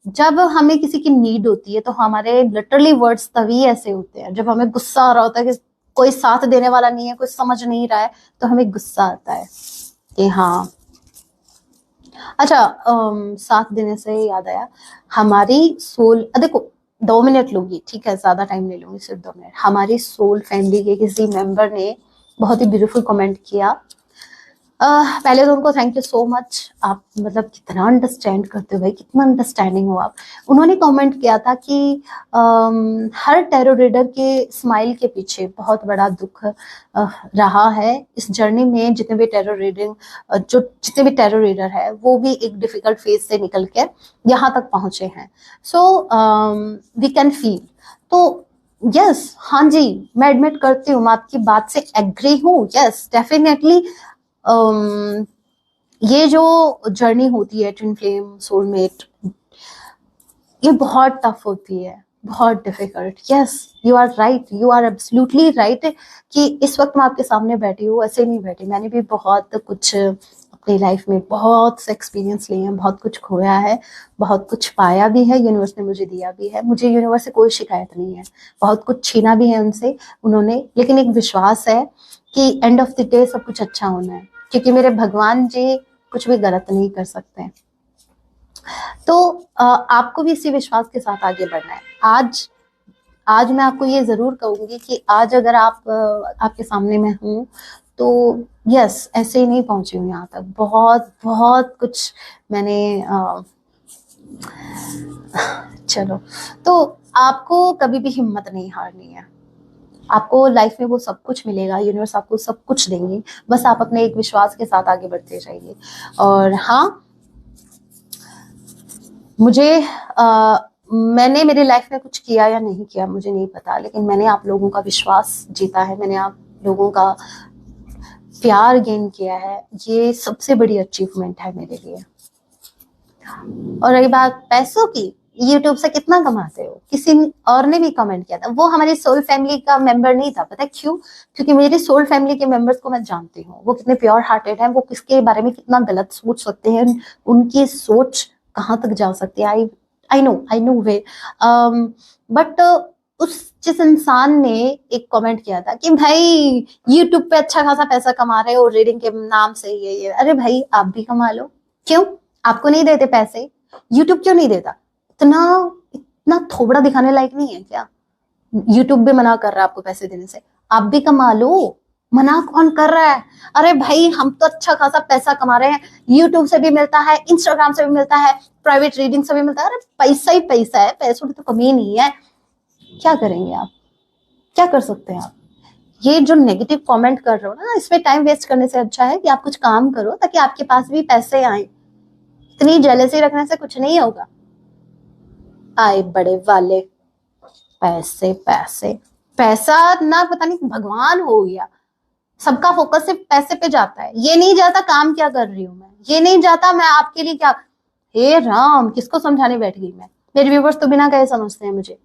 जब हमें किसी की नीड होती है तो हमारे लिटरली वर्ड्स तभी ऐसे होते हैं, जब हमें गुस्सा आ रहा होता है कि कोई साथ देने वाला नहीं है, कोई समझ नहीं रहा है, तो हमें गुस्सा आता है कि हाँ। अच्छा, साथ देने से याद आया, हमारी सोल, देखो 2 मिनट लूंगी, ठीक है, ज्यादा टाइम नहीं लूंगी, सिर्फ 2 मिनट। हमारी सोल फैमिली के किसी मेंबर ने बहुत ही ब्यूटीफुल कमेंट किया। पहले तो उनको थैंक यू सो मच, आप मतलब कितना अंडरस्टैंड करते हो भाई, कितना अंडरस्टैंडिंग हो आप। उन्होंने कमेंट किया था कि हर टेरो रीडर के स्माइल के पीछे बहुत बड़ा दुख रहा है इस जर्नी में। जितने भी टेरो रीडिंग, जो जितने भी टेरो रीडर है, वो भी एक डिफिकल्ट फेज से निकल के यहाँ तक पहुंचे हैं। So we can feel. तो यस, हाँ जी, मैं एडमिट करती हूँ, मैं आपकी बात से एग्री हूँ। यस डेफिनेटली, ये जो जर्नी होती है ट्विन फ्लेम सोलमेट, ये बहुत टफ होती है, बहुत difficult. Yes you are right, you are absolutely right कि इस वक्त मैं आपके सामने बैठी हूँ, ऐसे नहीं बैठी। मैंने भी बहुत कुछ अपनी लाइफ में बहुत से एक्सपीरियंस लिए हैं, बहुत कुछ खोया है, बहुत कुछ पाया भी है, यूनिवर्स ने मुझे दिया भी है। मुझे यूनिवर्स से कोई शिकायत नहीं है, बहुत कुछ छीना भी है उनसे उन्होंने, लेकिन एक विश्वास है कि एंड ऑफ द डे सब कुछ अच्छा होना है, क्योंकि मेरे भगवान जी कुछ भी गलत नहीं कर सकते। तो आपको भी इसी विश्वास के साथ आगे बढ़ना है। आज मैं आपको ये जरूर कहूंगी कि आज अगर आप आपके सामने में हूँ, तो यस, ऐसे ही नहीं पहुंची हूँ यहाँ तक, बहुत बहुत कुछ मैंने चलो। तो आपको कभी भी हिम्मत नहीं हारनी है, आपको लाइफ में वो सब कुछ मिलेगा, यूनिवर्स आपको सब कुछ देंगे, बस आप अपने एक विश्वास के साथ आगे बढ़ते जाइए। और हाँ, मुझे मैंने मेरी लाइफ में कुछ किया या नहीं किया मुझे नहीं पता, लेकिन मैंने आप लोगों का विश्वास जीता है, मैंने आप लोगों का प्यार गेन किया है, ये सबसे बड़ी अचीवमेंट है मेरे लिए। और रही बात पैसों की, यूट्यूब से कितना कमाते हो, किसी और ने भी कमेंट किया था, वो हमारी सोल फैमिली का मेंबर नहीं था। पता है क्यों? क्योंकि मेरी सोल फैमिली के मेंबर्स को मैं जानती हूँ, वो कितने प्योर हार्टेड हैं, वो किसके बारे में कितना गलत सोच सकते हैं, उनकी सोच कहाँ तक जा सकती है। आई नो वे, बट उस जिस इंसान ने एक कमेंट किया था कि भाई यूट्यूब पे अच्छा खासा पैसा कमा रहे हो रीडिंग के नाम से, ये अरे भाई आप भी कमा लो, क्यों आपको नहीं देते पैसे? यूट्यूब क्यों नहीं देता? इतना इतना थोबड़ा दिखाने लायक नहीं है क्या? यूट्यूब भी मना कर रहा है आपको पैसे देने से, आप भी कमा लो। मना कौन कर रहा है? अरे भाई हम तो अच्छा खासा पैसा कमा रहे हैं, यूट्यूब से भी मिलता है, इंस्टाग्राम से भी मिलता है, प्राइवेट रीडिंग से भी मिलता है। अरे पैसा ही पैसा है, पैसों की तो कमी नहीं है। क्या करेंगे आप, क्या कर सकते हैं आप? ये जो नेगेटिव कमेंट कर रहे हो ना, इसमें टाइम वेस्ट करने से अच्छा है कि आप कुछ काम करो ताकि आपके पास भी पैसे आए। इतनी जेलसी रखने से कुछ नहीं होगा। आए बड़े वाले, पैसे पैसे पैसा ना, पता नहीं भगवान हो गया। सबका फोकस सिर्फ पैसे पे जाता है, ये नहीं जाता काम क्या कर रही हूं मैं, ये नहीं जाता मैं आपके लिए क्या। हे राम, किसको समझाने बैठ गई मैं। मेरे व्यूवर्स तो बिना कहे समझते हैं मुझे।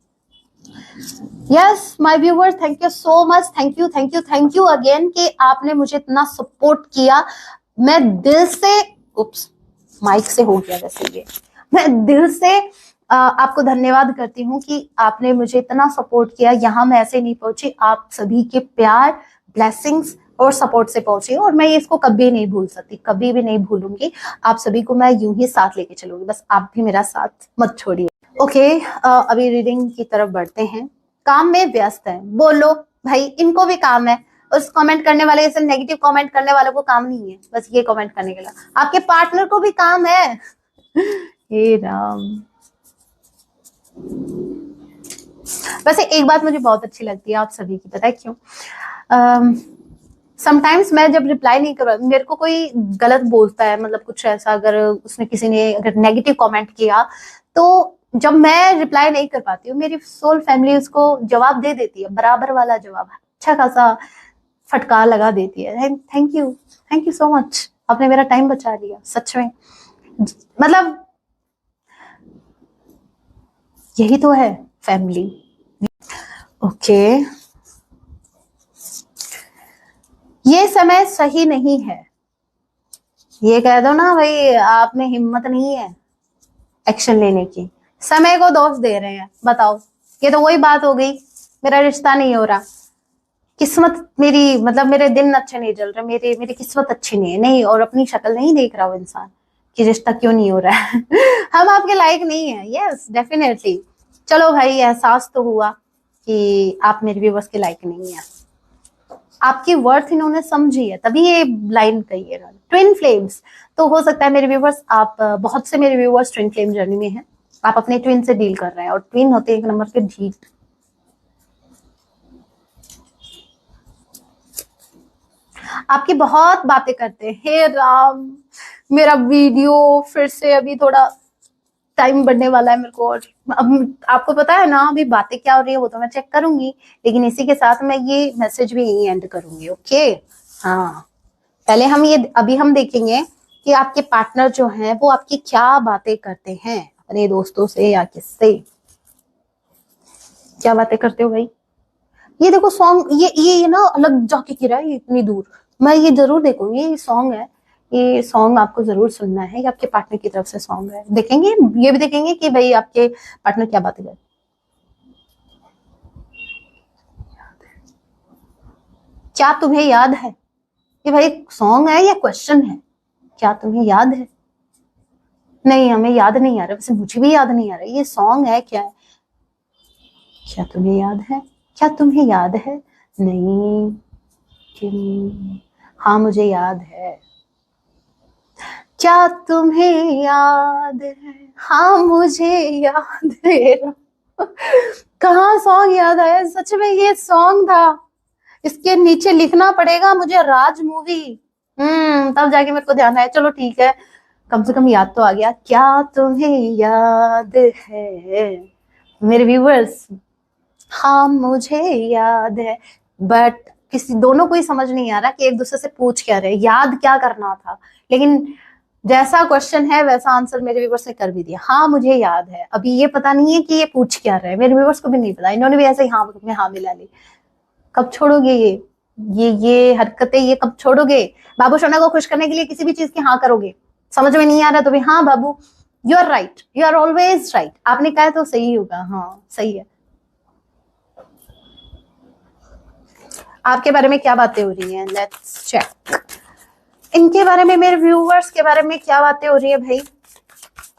Yes my viewers, thank you so much, thank you thank you thank you again कि आपने मुझे इतना सपोर्ट किया। मैं दिल से, उप्स माइक से हो गया वैसे ये, मैं दिल से आपको धन्यवाद करती हूँ कि आपने मुझे इतना सपोर्ट किया। यहाँ मैं ऐसे नहीं पहुंची, आप सभी के प्यार, ब्लेसिंग्स और सपोर्ट से पहुंची, और मैं इसको कभी नहीं भूल सकती, कभी भी नहीं भूलूंगी। आप सभी को मैं यूं ही साथ लेके चलूंगी, बस आप भी मेरा साथ मत छोड़िए। ओके, अभी रीडिंग की तरफ बढ़ते हैं। काम में व्यस्त है, बोलो भाई, इनको भी काम है। उस कमेंट करने वाले, ऐसे नेगेटिव कमेंट करने वालों को काम नहीं है बस ये कमेंट करने के लिए, आपके पार्टनर को भी काम है। हे राम। वैसे एक बात मुझे बहुत अच्छी लगती है आप सभी की, पता है क्यों? समटाइम्स मैं जब रिप्लाई नहीं कर, मेरे को कोई गलत बोलता है, मतलब कुछ ऐसा, अगर उसने किसी ने अगर नेगेटिव कमेंट किया, तो जब मैं रिप्लाई नहीं कर पाती हूँ, मेरी सोल फैमिली उसको जवाब दे देती है, बराबर वाला जवाब, अच्छा खासा फटकार लगा देती है। थैंक यू सो मच, आपने मेरा टाइम बचा लिया सच में। मतलब यही तो है फैमिली। ओके, ये समय सही नहीं है, ये कह दो ना भाई, आप में हिम्मत नहीं है एक्शन लेने की, समय को दोष दे रहे हैं। बताओ, ये तो वही बात हो गई, मेरा रिश्ता नहीं हो रहा, किस्मत मेरी, मतलब मेरे दिन अच्छे नहीं चल रहे, मेरी किस्मत अच्छी नहीं है, नहीं, और अपनी शक्ल नहीं देख रहा वो इंसान कि रिश्ता क्यों नहीं हो रहा है। हम आपके लायक नहीं है। यस डेफिनेटली, चलो भाई, एहसास तो हुआ कि आप मेरे व्यूवर्स के लायक नहीं है, आपकी वर्थ इन्होंने समझी है, तभी ये लाइन कही है। ट्विन फ्लेम्स, तो हो सकता है मेरे व्यूवर्स, आप बहुत से मेरे व्यूवर्स ट्विन फ्लेम जर्नी में हैं, आप अपने ट्विन से डील कर रहे हैं, और ट्विन होते हैं एक नंबर के ढीठ। आपकी बहुत बातें करते हैं। हे राम, मेरा वीडियो फिर से अभी थोड़ा टाइम बढ़ने वाला है मेरे को, और अब आपको पता है ना अभी बातें क्या हो रही है वो तो मैं चेक करूंगी, लेकिन इसी के साथ मैं ये मैसेज भी यही एंड करूंगी। ओके, हाँ, पहले हम ये अभी हम देखेंगे कि आपके पार्टनर जो हैं वो आपकी क्या बातें करते हैं, अपने दोस्तों से या किससे, क्या बातें करते हो भाई। ये देखो सॉन्ग, ये ना अलग जाके गिरा है इतनी दूर, मैं ये जरूर देखूंगी, ये सॉन्ग है, ये सॉन्ग आपको जरूर सुनना है, ये आपके पार्टनर की तरफ से सॉन्ग है। देखेंगे, ये भी देखेंगे कि भाई आपके पार्टनर क्या बातें कर। क्या तुम्हें याद है, ये भाई सॉन्ग है या क्वेश्चन है? क्या तुम्हें याद है? नहीं, हमें याद नहीं आ रहा, वैसे मुझे भी याद नहीं आ रहा, ये सॉन्ग है क्या है? क्या तुम्हें याद है, क्या तुम्हें याद है? नहीं कि, हाँ मुझे याद है। क्या तुम्हें याद है, हाँ मुझे याद है। कहाँ सॉन्ग याद आया, सच में ये सॉन्ग था। इसके नीचे लिखना पड़ेगा मुझे राज मूवी, तब जाके मेरे को ध्यान आया। चलो ठीक है, कम से कम याद तो आ गया। क्या तुम्हें याद है मेरे व्यूवर्स? हाँ मुझे याद है, बट किसी दोनों को ही समझ नहीं आ रहा कि एक दूसरे से पूछ क्या रहे, याद क्या करना था। लेकिन जैसा क्वेश्चन है वैसा आंसर मेरे व्यूवर्स ने कर भी दिया। हाँ मुझे याद है, अभी ये पता नहीं है कि ये पूछ क्या रहे, मेरे व्यूवर्स को भी नहीं पता, इन्होंने भी ऐसे ही हाँ में हाँ मिला ली। कब छोड़ोगे ये हरकतें, ये कब छोड़ोगे? बाबू सोना को खुश करने के लिए किसी भी चीज की हाँ करोगे, समझ में नहीं आ रहा तो भी हाँ बाबू, you are right, you are always right, आपने कहा तो सही होगा, हाँ सही है। आपके बारे में क्या बातें हो रही हैं, लेट्स चेक। इनके बारे में, मेरे व्यूवर्स के बारे में क्या बातें हो रही है भाई?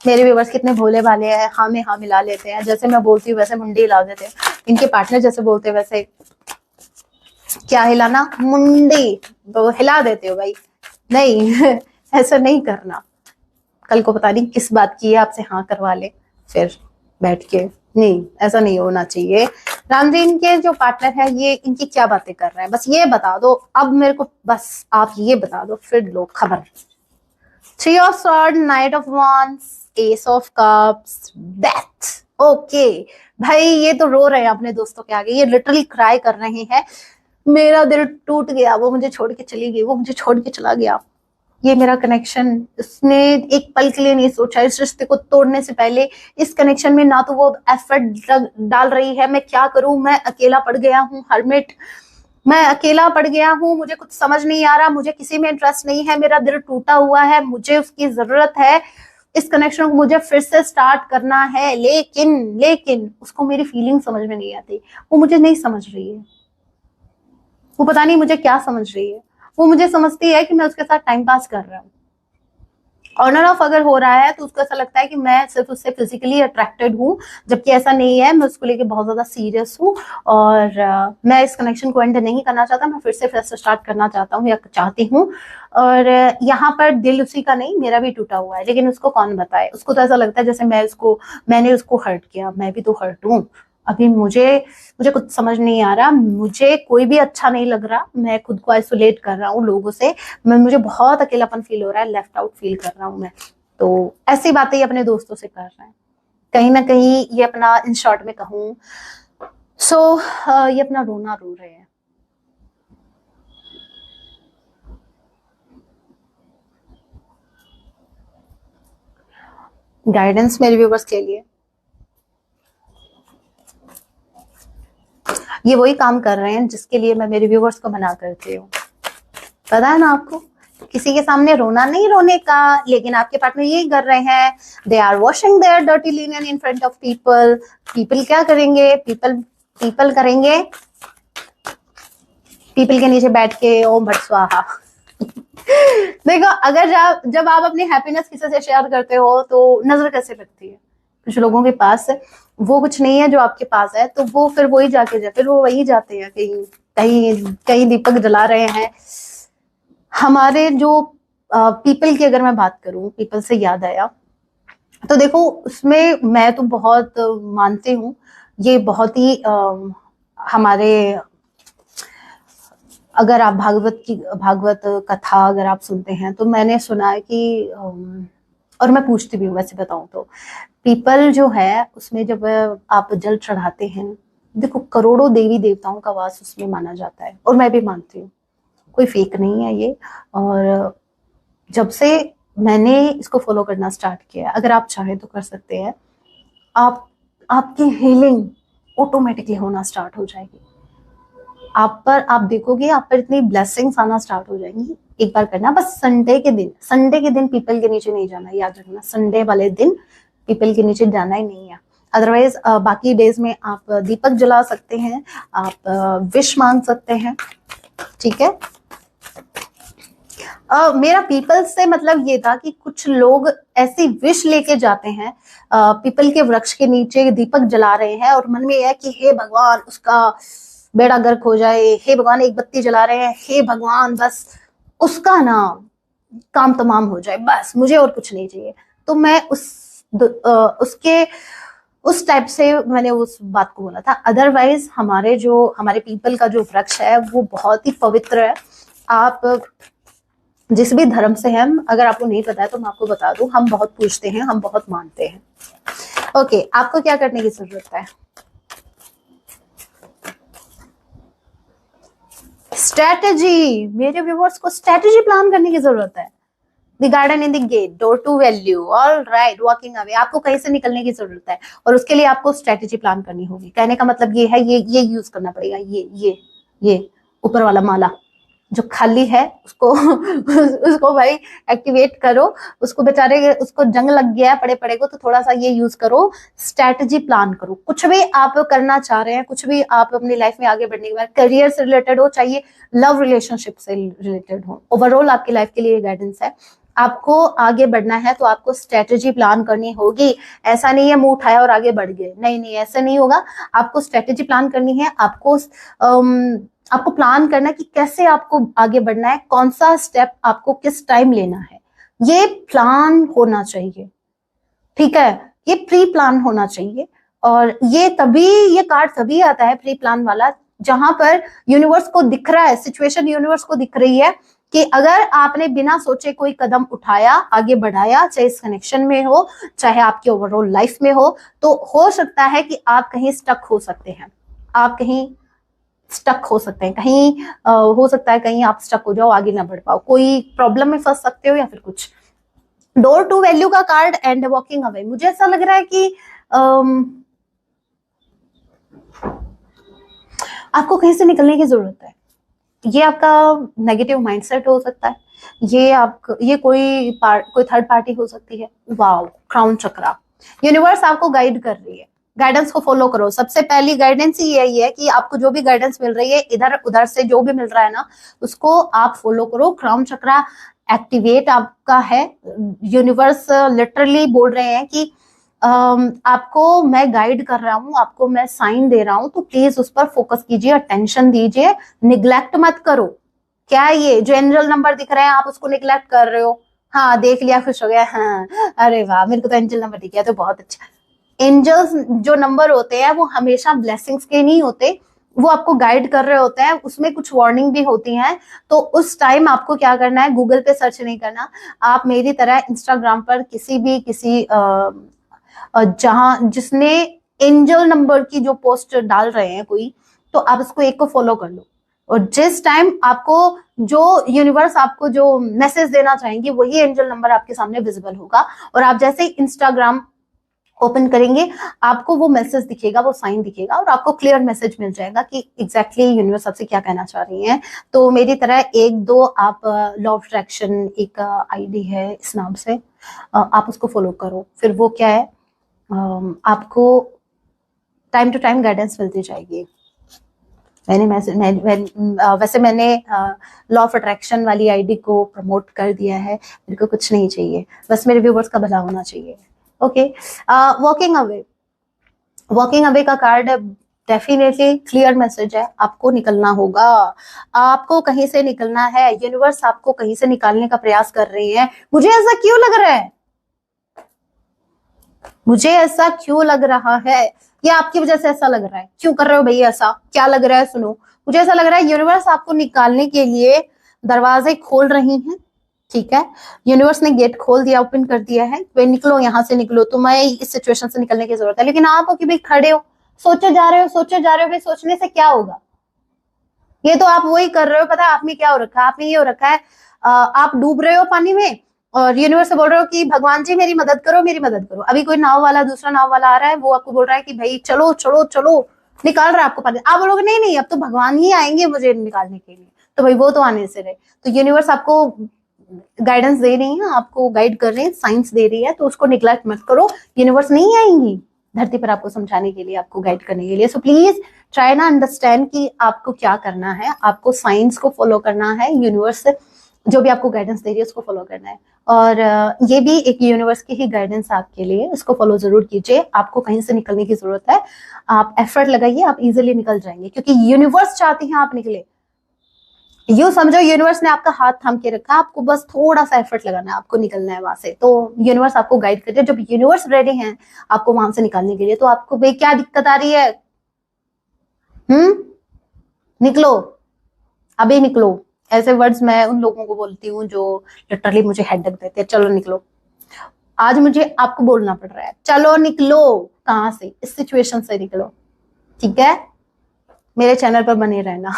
मेरे व्यूवर्स कितने भोले भाले हैं, हाँ में हाँ मिला लेते हैं, जैसे मैं बोलती हूँ वैसे मुंडी हिला देते हैं। इनके पार्टनर जैसे बोलते हैं वैसे क्या हिलाना, मुंडी तो हिला देते हो भाई। नहीं ऐसा नहीं करना, कल को पता नहीं किस बात की है आपसे हाँ करवा ले फिर बैठ के, नहीं ऐसा नहीं होना चाहिए। रामदीन के जो पार्टनर है ये इनकी क्या बातें कर रहे हैं, बस ये बता दो अब मेरे को, बस आप ये बता दो फिर लो खबर। Three of sword, night of wands, S of cups, death. Okay भाई, ये तो रो रहे हैं अपने दोस्तों के आगे, ये लिटरली क्राई कर रहे हैं, मेरा दिल टूट गया, वो मुझे छोड़ के चली गई, वो मुझे छोड़ के चला गया, ये मेरा कनेक्शन, उसने एक पल के लिए नहीं सोचा, इस रिश्ते को तोड़ने से पहले इस कनेक्शन में ना तो वो एफर्ट डाल रही है, मैं क्या करूं, मैं अकेला पड़ गया हूँ हरमिट, मैं अकेला पड़ गया हूँ, मुझे कुछ समझ नहीं आ रहा, मुझे किसी में इंटरेस्ट नहीं है, मेरा दिल टूटा हुआ है, मुझे उसकी जरूरत है, इस कनेक्शन को मुझे फिर से स्टार्ट करना है, लेकिन लेकिन उसको मेरी फीलिंग समझ में नहीं आती, वो मुझे नहीं समझ रही है, वो पता नहीं मुझे क्या समझ रही है, वो मुझे समझती है कि मैं उसके साथ टाइम पास कर रहा हूँ, ऑनर ऑफ अगर हो रहा है तो उसको ऐसा लगता है कि मैं सिर्फ उससे फिजिकली अट्रैक्टेड हूँ, जबकि ऐसा नहीं है, मैं उसको लेके बहुत ज्यादा सीरियस हूँ, और मैं इस कनेक्शन को एंड नहीं करना चाहता, मैं फिर से फ्रेश स्टार्ट करना चाहता हूँ या चाहती हूँ, और यहाँ पर दिल उसी का नहीं, मेरा भी टूटा हुआ है, लेकिन उसको कौन बताए, उसको तो ऐसा लगता है जैसे मैंने उसको हर्ट किया, मैं भी तो हर्ट हूँ, अभी मुझे मुझे कुछ समझ नहीं आ रहा, मुझे कोई भी अच्छा नहीं लग रहा, मैं खुद को आइसोलेट कर रहा हूँ लोगों से, मुझे बहुत अकेलापन फील हो रहा है, लेफ्ट आउट फील कर रहा हूँ मैं, तो ऐसी बातें ये अपने दोस्तों से कर रहे हैं, कहीं ना कहीं ये अपना, इन शॉर्ट में कहूँ सो ये अपना रोना रो रहे हैं। गाइडेंस मेरे व्यूवर्स के लिए, ये वही काम कर रहे हैं जिसके लिए मैं मेरे व्यूवर्स को मना करती हूँ, पता है ना आपको, किसी के सामने रोना नहीं रोने का, लेकिन आपके पार्टनर यही कर रहे हैं, they are washing their dirty linen in front of people, people क्या करेंगे, पीपल करेंगे, पीपल के नीचे बैठ के ओम भट स्वाहा देखो, अगर जब आप अपनी हैप्पीनेस किसी से शेयर करते हो तो नजर कैसे लगती है, कुछ लोगों के पास वो कुछ नहीं है जो आपके पास है, तो वो फिर वही फिर वो वही जाते हैं, कहीं कहीं कहीं दीपक जला रहे हैं, हमारे जो पीपल की अगर मैं बात करूं, पीपल से याद आया, तो देखो उसमें मैं तो बहुत मानती हूँ, ये बहुत ही हमारे, अगर आप भागवत कथा अगर आप सुनते हैं तो मैंने सुना है कि और मैं पूछती भी हूँ वैसे बताऊं तो, पीपल जो है उसमें जब आप जल चढ़ाते हैं, देखो करोड़ों देवी देवताओं का वास उसमें माना जाता है, और मैं भी मानती हूँ, कोई फेक नहीं है ये, और जब से मैंने इसको फॉलो करना स्टार्ट किया, अगर आप चाहें तो कर सकते हैं, आप आपकी हीलिंग ऑटोमेटिकली होना स्टार्ट हो जाएगी, आप देखोगे आप पर इतनी ब्लेसिंग्स आना स्टार्ट हो जाएंगी, एक बार करना, बस संडे के दिन पीपल के नीचे नहीं जाना, याद रखना, संडे वाले दिन पीपल के नीचे जाना ही नहीं है, अदरवाइज बाकी डेज में आप दीपक जला सकते हैं, आप विश मांग सकते हैं, ठीक है। मेरा पीपल से मतलब ये था कि कुछ लोग ऐसी विश लेके जाते हैं, पीपल के वृक्ष के नीचे दीपक जला रहे हैं और मन में है कि हे भगवान उसका बेड़ा गर्क हो जाए, हे भगवान एक बत्ती जला रहे हैं, हे भगवान बस उसका ना काम तमाम हो जाए, बस मुझे और कुछ नहीं चाहिए, तो मैं उसके उस टाइप से मैंने उस बात को बोला था, अदरवाइज हमारे पीपल का जो वृक्ष है वो बहुत ही पवित्र है, आप जिस भी धर्म से हैं, अगर आपको नहीं पता है तो मैं आपको बता दूं, हम बहुत पूछते हैं, हम बहुत मानते हैं, ओके, आपको क्या करने की जरूरत है, स्ट्रेटेजी, मेरे व्यूअर्स को स्ट्रेटेजी प्लान करने की जरूरत है, the garden in the gate, door to value, all right, walking away, आपको कहीं से निकलने की जरूरत है, और उसके लिए आपको स्ट्रेटेजी प्लान करनी होगी, कहने का मतलब ये है, ये यूज करना पड़ेगा, ये ऊपर वाला माला जो खाली है उसको उसको भाई एक्टिवेट करो, उसको बेचारे उसको जंग लग गया है पड़े पड़े को, तो थोड़ा सा ये यूज करो, स्ट्रेटजी प्लान करो, कुछ भी आप करना चाह रहे हैं, कुछ भी आप अपनी लाइफ में आगे बढ़ने के बाद, करियर से रिलेटेड हो, चाहिए लव रिलेशनशिप से रिलेटेड हो, ओवरऑल आपकी लाइफ के लिए गाइडेंस है, आपको आगे बढ़ना है तो आपको स्ट्रेटेजी प्लान करनी होगी, ऐसा नहीं है मुंह उठाया और आगे बढ़ गए, नहीं नहीं ऐसा नहीं होगा, आपको स्ट्रेटेजी प्लान करनी है, आपको प्लान करना है कि कैसे आपको आगे बढ़ना है, कौन सा स्टेप आपको किस टाइम लेना है, ये प्लान होना चाहिए, ठीक है, ये प्री प्लान होना चाहिए, और ये कार्ड तभी आता है प्री प्लान वाला, जहां पर यूनिवर्स को दिख रहा है, सिचुएशन यूनिवर्स को दिख रही है कि अगर आपने बिना सोचे कोई कदम उठाया, आगे बढ़ाया, चाहे इस कनेक्शन में हो, चाहे आपकी ओवरऑल लाइफ में तो हो सकता है कि आप कहीं स्टक हो सकते हैं, आप कहीं स्टक हो सकते हैं, कहीं हो सकता है कहीं आप स्टक हो जाओ, आगे ना बढ़ पाओ, कोई प्रॉब्लम में फंस सकते हो या फिर कुछ। डोर टू वैल्यू का कार्ड एंड वॉकिंग अवे, मुझे ऐसा लग रहा है कि आपको कहीं से निकलने की जरूरत है। ये आपका नेगेटिव माइंडसेट हो सकता है, ये कोई थर्ड पार्टी हो सकती है। वाओ, क्राउन चक्रा, यूनिवर्स आपको गाइड कर रही है, गाइडेंस को फॉलो करो। सबसे पहली गाइडेंस ही यही है कि आपको जो भी गाइडेंस मिल रही है इधर उधर से, जो भी मिल रहा है ना, उसको आप फॉलो करो। क्राउन चक्रा एक्टिवेट आपका है, यूनिवर्स लिटरली बोल रहे हैं कि आपको मैं गाइड कर रहा हूं, आपको मैं साइन दे रहा हूं, तो प्लीज उस पर फोकस कीजिए, अटेंशन दीजिए, निग्लेक्ट मत करो। क्या ये जो एंजल नंबर दिख रहे हैं आप उसको निग्लेक्ट कर रहे हो? हाँ, देख लिया, खुश हो गया, हाँ, अरे वाह, मेरे को तो एंजल नंबर दिख गया, तो बहुत अच्छा। एंजल्स जो नंबर होते हैं वो हमेशा ब्लेसिंग्स के नहीं होते, वो आपको गाइड कर रहे होते हैं, उसमें कुछ वार्निंग भी होती है। तो उस टाइम आपको क्या करना है, गूगल पे सर्च नहीं करना, आप मेरी तरह इंस्टाग्राम पर किसी जहां जिसने एंजल नंबर की जो पोस्ट डाल रहे हैं कोई, तो आप उसको एक को फॉलो कर लो, और जिस टाइम आपको जो यूनिवर्स आपको जो मैसेज देना चाहेंगे वही एंजल नंबर आपके सामने विजिबल होगा, और आप जैसे ही इंस्टाग्राम ओपन करेंगे आपको वो मैसेज दिखेगा, वो साइन दिखेगा, और आपको क्लियर मैसेज मिल जाएगा कि एग्जैक्टली यूनिवर्स आपसे क्या कहना चाह रही है। तो मेरी तरह एक दो आप लॉ ऑफ अट्रैक्शन एक आईडी है इस नाम से, आप उसको फॉलो करो, फिर वो क्या है, आपको टाइम टू टाइम गाइडेंस मिलती जाएगी। वैसे मैंने लॉ ऑफ अट्रैक्शन वाली आईडी को प्रमोट कर दिया है, मेरे को कुछ नहीं चाहिए, बस मेरे व्यूवर्स का भला होना चाहिए। Okay, walking away, walking away का कार्ड डेफिनेटली क्लियर मैसेज है, आपको निकलना होगा, आपको कहीं से निकलना है, यूनिवर्स आपको कहीं से निकालने का प्रयास कर रही है। मुझे ऐसा क्यों लग रहा है, मुझे ऐसा क्यों लग रहा है, या आपकी वजह से ऐसा लग रहा है? क्यों कर रहे हो भैया ऐसा, क्या लग रहा है? सुनो, मुझे ऐसा लग रहा है यूनिवर्स आपको निकालने के लिए दरवाजे खोल रही हैं, ठीक है, यूनिवर्स ने गेट खोल दिया, ओपन कर दिया है, भाई निकलो, यहां से निकलो, तुम्हें इस सिचुएशन से निकलने की जरूरत है। लेकिन आप हो कि भाई खड़े हो, सोचे जा रहे हो, सोचे जा रहे हो, भाई सोचने से क्या होगा, ये तो आप वही कर रहे हो। पता है आप में क्या हो रखा है, आप में ये हो रखा है, आप डूब रहे हो पानी में और यूनिवर्स से बोल रहे हो कि भगवान जी मेरी मदद करो, मेरी मदद करो। अभी कोई नाव वाला, दूसरा नाव वाला आ रहा है, वो आपको बोल रहा है कि भाई चलो चलो चलो, निकाल रहा है आपको पानी, आप बोलोगे नहीं नहीं अब तो भगवान ही आएंगे मुझे निकालने के लिए, तो भाई वो तो आने से रहे। तो यूनिवर्स आपको गाइडेंस दे रही है, आपको गाइड कर रहे हैं, साइंस दे रही है, तो उसको निग्लेक्ट मत करो। यूनिवर्स नहीं आएंगी धरती पर आपको समझाने के लिए, आपको गाइड करने के लिए। सो प्लीज ट्राई ना अंडरस्टैंड कि आपको क्या करना है, आपको साइंस को फॉलो करना है, यूनिवर्स जो भी आपको गाइडेंस दे रही है उसको फॉलो करना है। और ये भी एक यूनिवर्स की ही गाइडेंस आपके लिए, इसको फॉलो जरूर कीजिए। आपको कहीं से निकलने की जरूरत है, आप एफर्ट लगाइए, आप इजिली निकल जाएंगे, क्योंकि यूनिवर्स चाहती है आप निकले। यू समझो यूनिवर्स ने आपका हाथ थाम के रखा, आपको बस थोड़ा सा एफर्ट लगाना है, आपको निकलना है वहां से। तो यूनिवर्स आपको गाइड करिए, जब यूनिवर्स रेडी है आपको वहां से निकालने के लिए, तो आपको भाई क्या दिक्कत आ रही है, निकलो, अभी निकलो। ऐसे वर्ड्स मैं उन लोगों को बोलती हूँ जो लिटरली मुझे हेडेक देते हैं, चलो निकलो। आज मुझे आपको बोलना पड़ रहा है, चलो निकलो, कहां से, इस सिचुएशन से निकलो, ठीक है, मेरे चैनल पर बने रहना।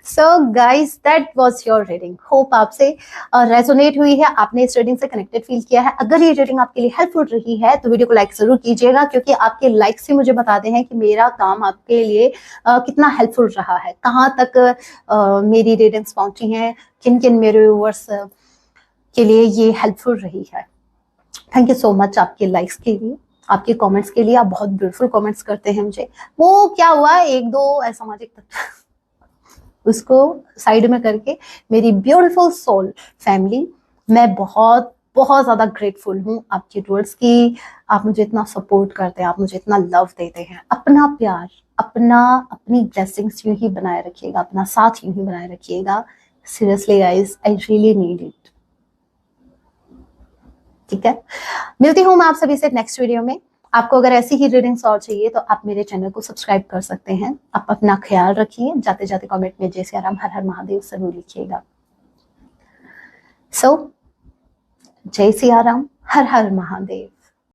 So guys that was your reading, hope आपसे रेजोनेट हुई है, आपने इस रीडिंग से कनेक्टेड फील किया है। अगर ये रीडिंग आपके लिए हेल्पफुल रही है तो वीडियो को लाइक जरूर कीजिएगा, क्योंकि आपके लाइक से मुझे बताते हैं कि मेरा काम आपके लिए कितना हेल्पफुल रहा है, कहाँ तक मेरी रीडिंग्स पहुंची हैं, किन किन मेरे व्यूअर्स के लिए ये हेल्पफुल रही है। थैंक यू सो मच आपके लाइक्स के लिए, आपके कमेंट्स के लिए, आप बहुत ब्यूटीफुल कमेंट्स करते हैं मुझे। वो क्या हुआ, एक दो असामाजिक तत्व उसको साइड में करके मेरी ब्यूटीफुल सोल फैमिली, मैं बहुत बहुत ज्यादा ग्रेटफुल हूँ आपके टूवर्ड्स की। आप मुझे इतना सपोर्ट करते हैं, आप मुझे इतना लव देते हैं। अपना प्यार, अपनी ब्लेसिंग्स यूं ही बनाए रखिएगा, अपना साथ यूं ही बनाए रखिएगा। Seriously guys, I really need it, ठीक है। मिलती हूँ मैं आप सभी से नेक्स्ट वीडियो में। आपको अगर ऐसी ही रीडिंग्स और चाहिए तो आप मेरे चैनल को सब्सक्राइब कर सकते हैं। आप अपना ख्याल रखिए, जाते जाते कमेंट में जय सिया राम, हर हर महादेव जरूर लिखिएगा। सो जय सिया राम, हर हर महादेव।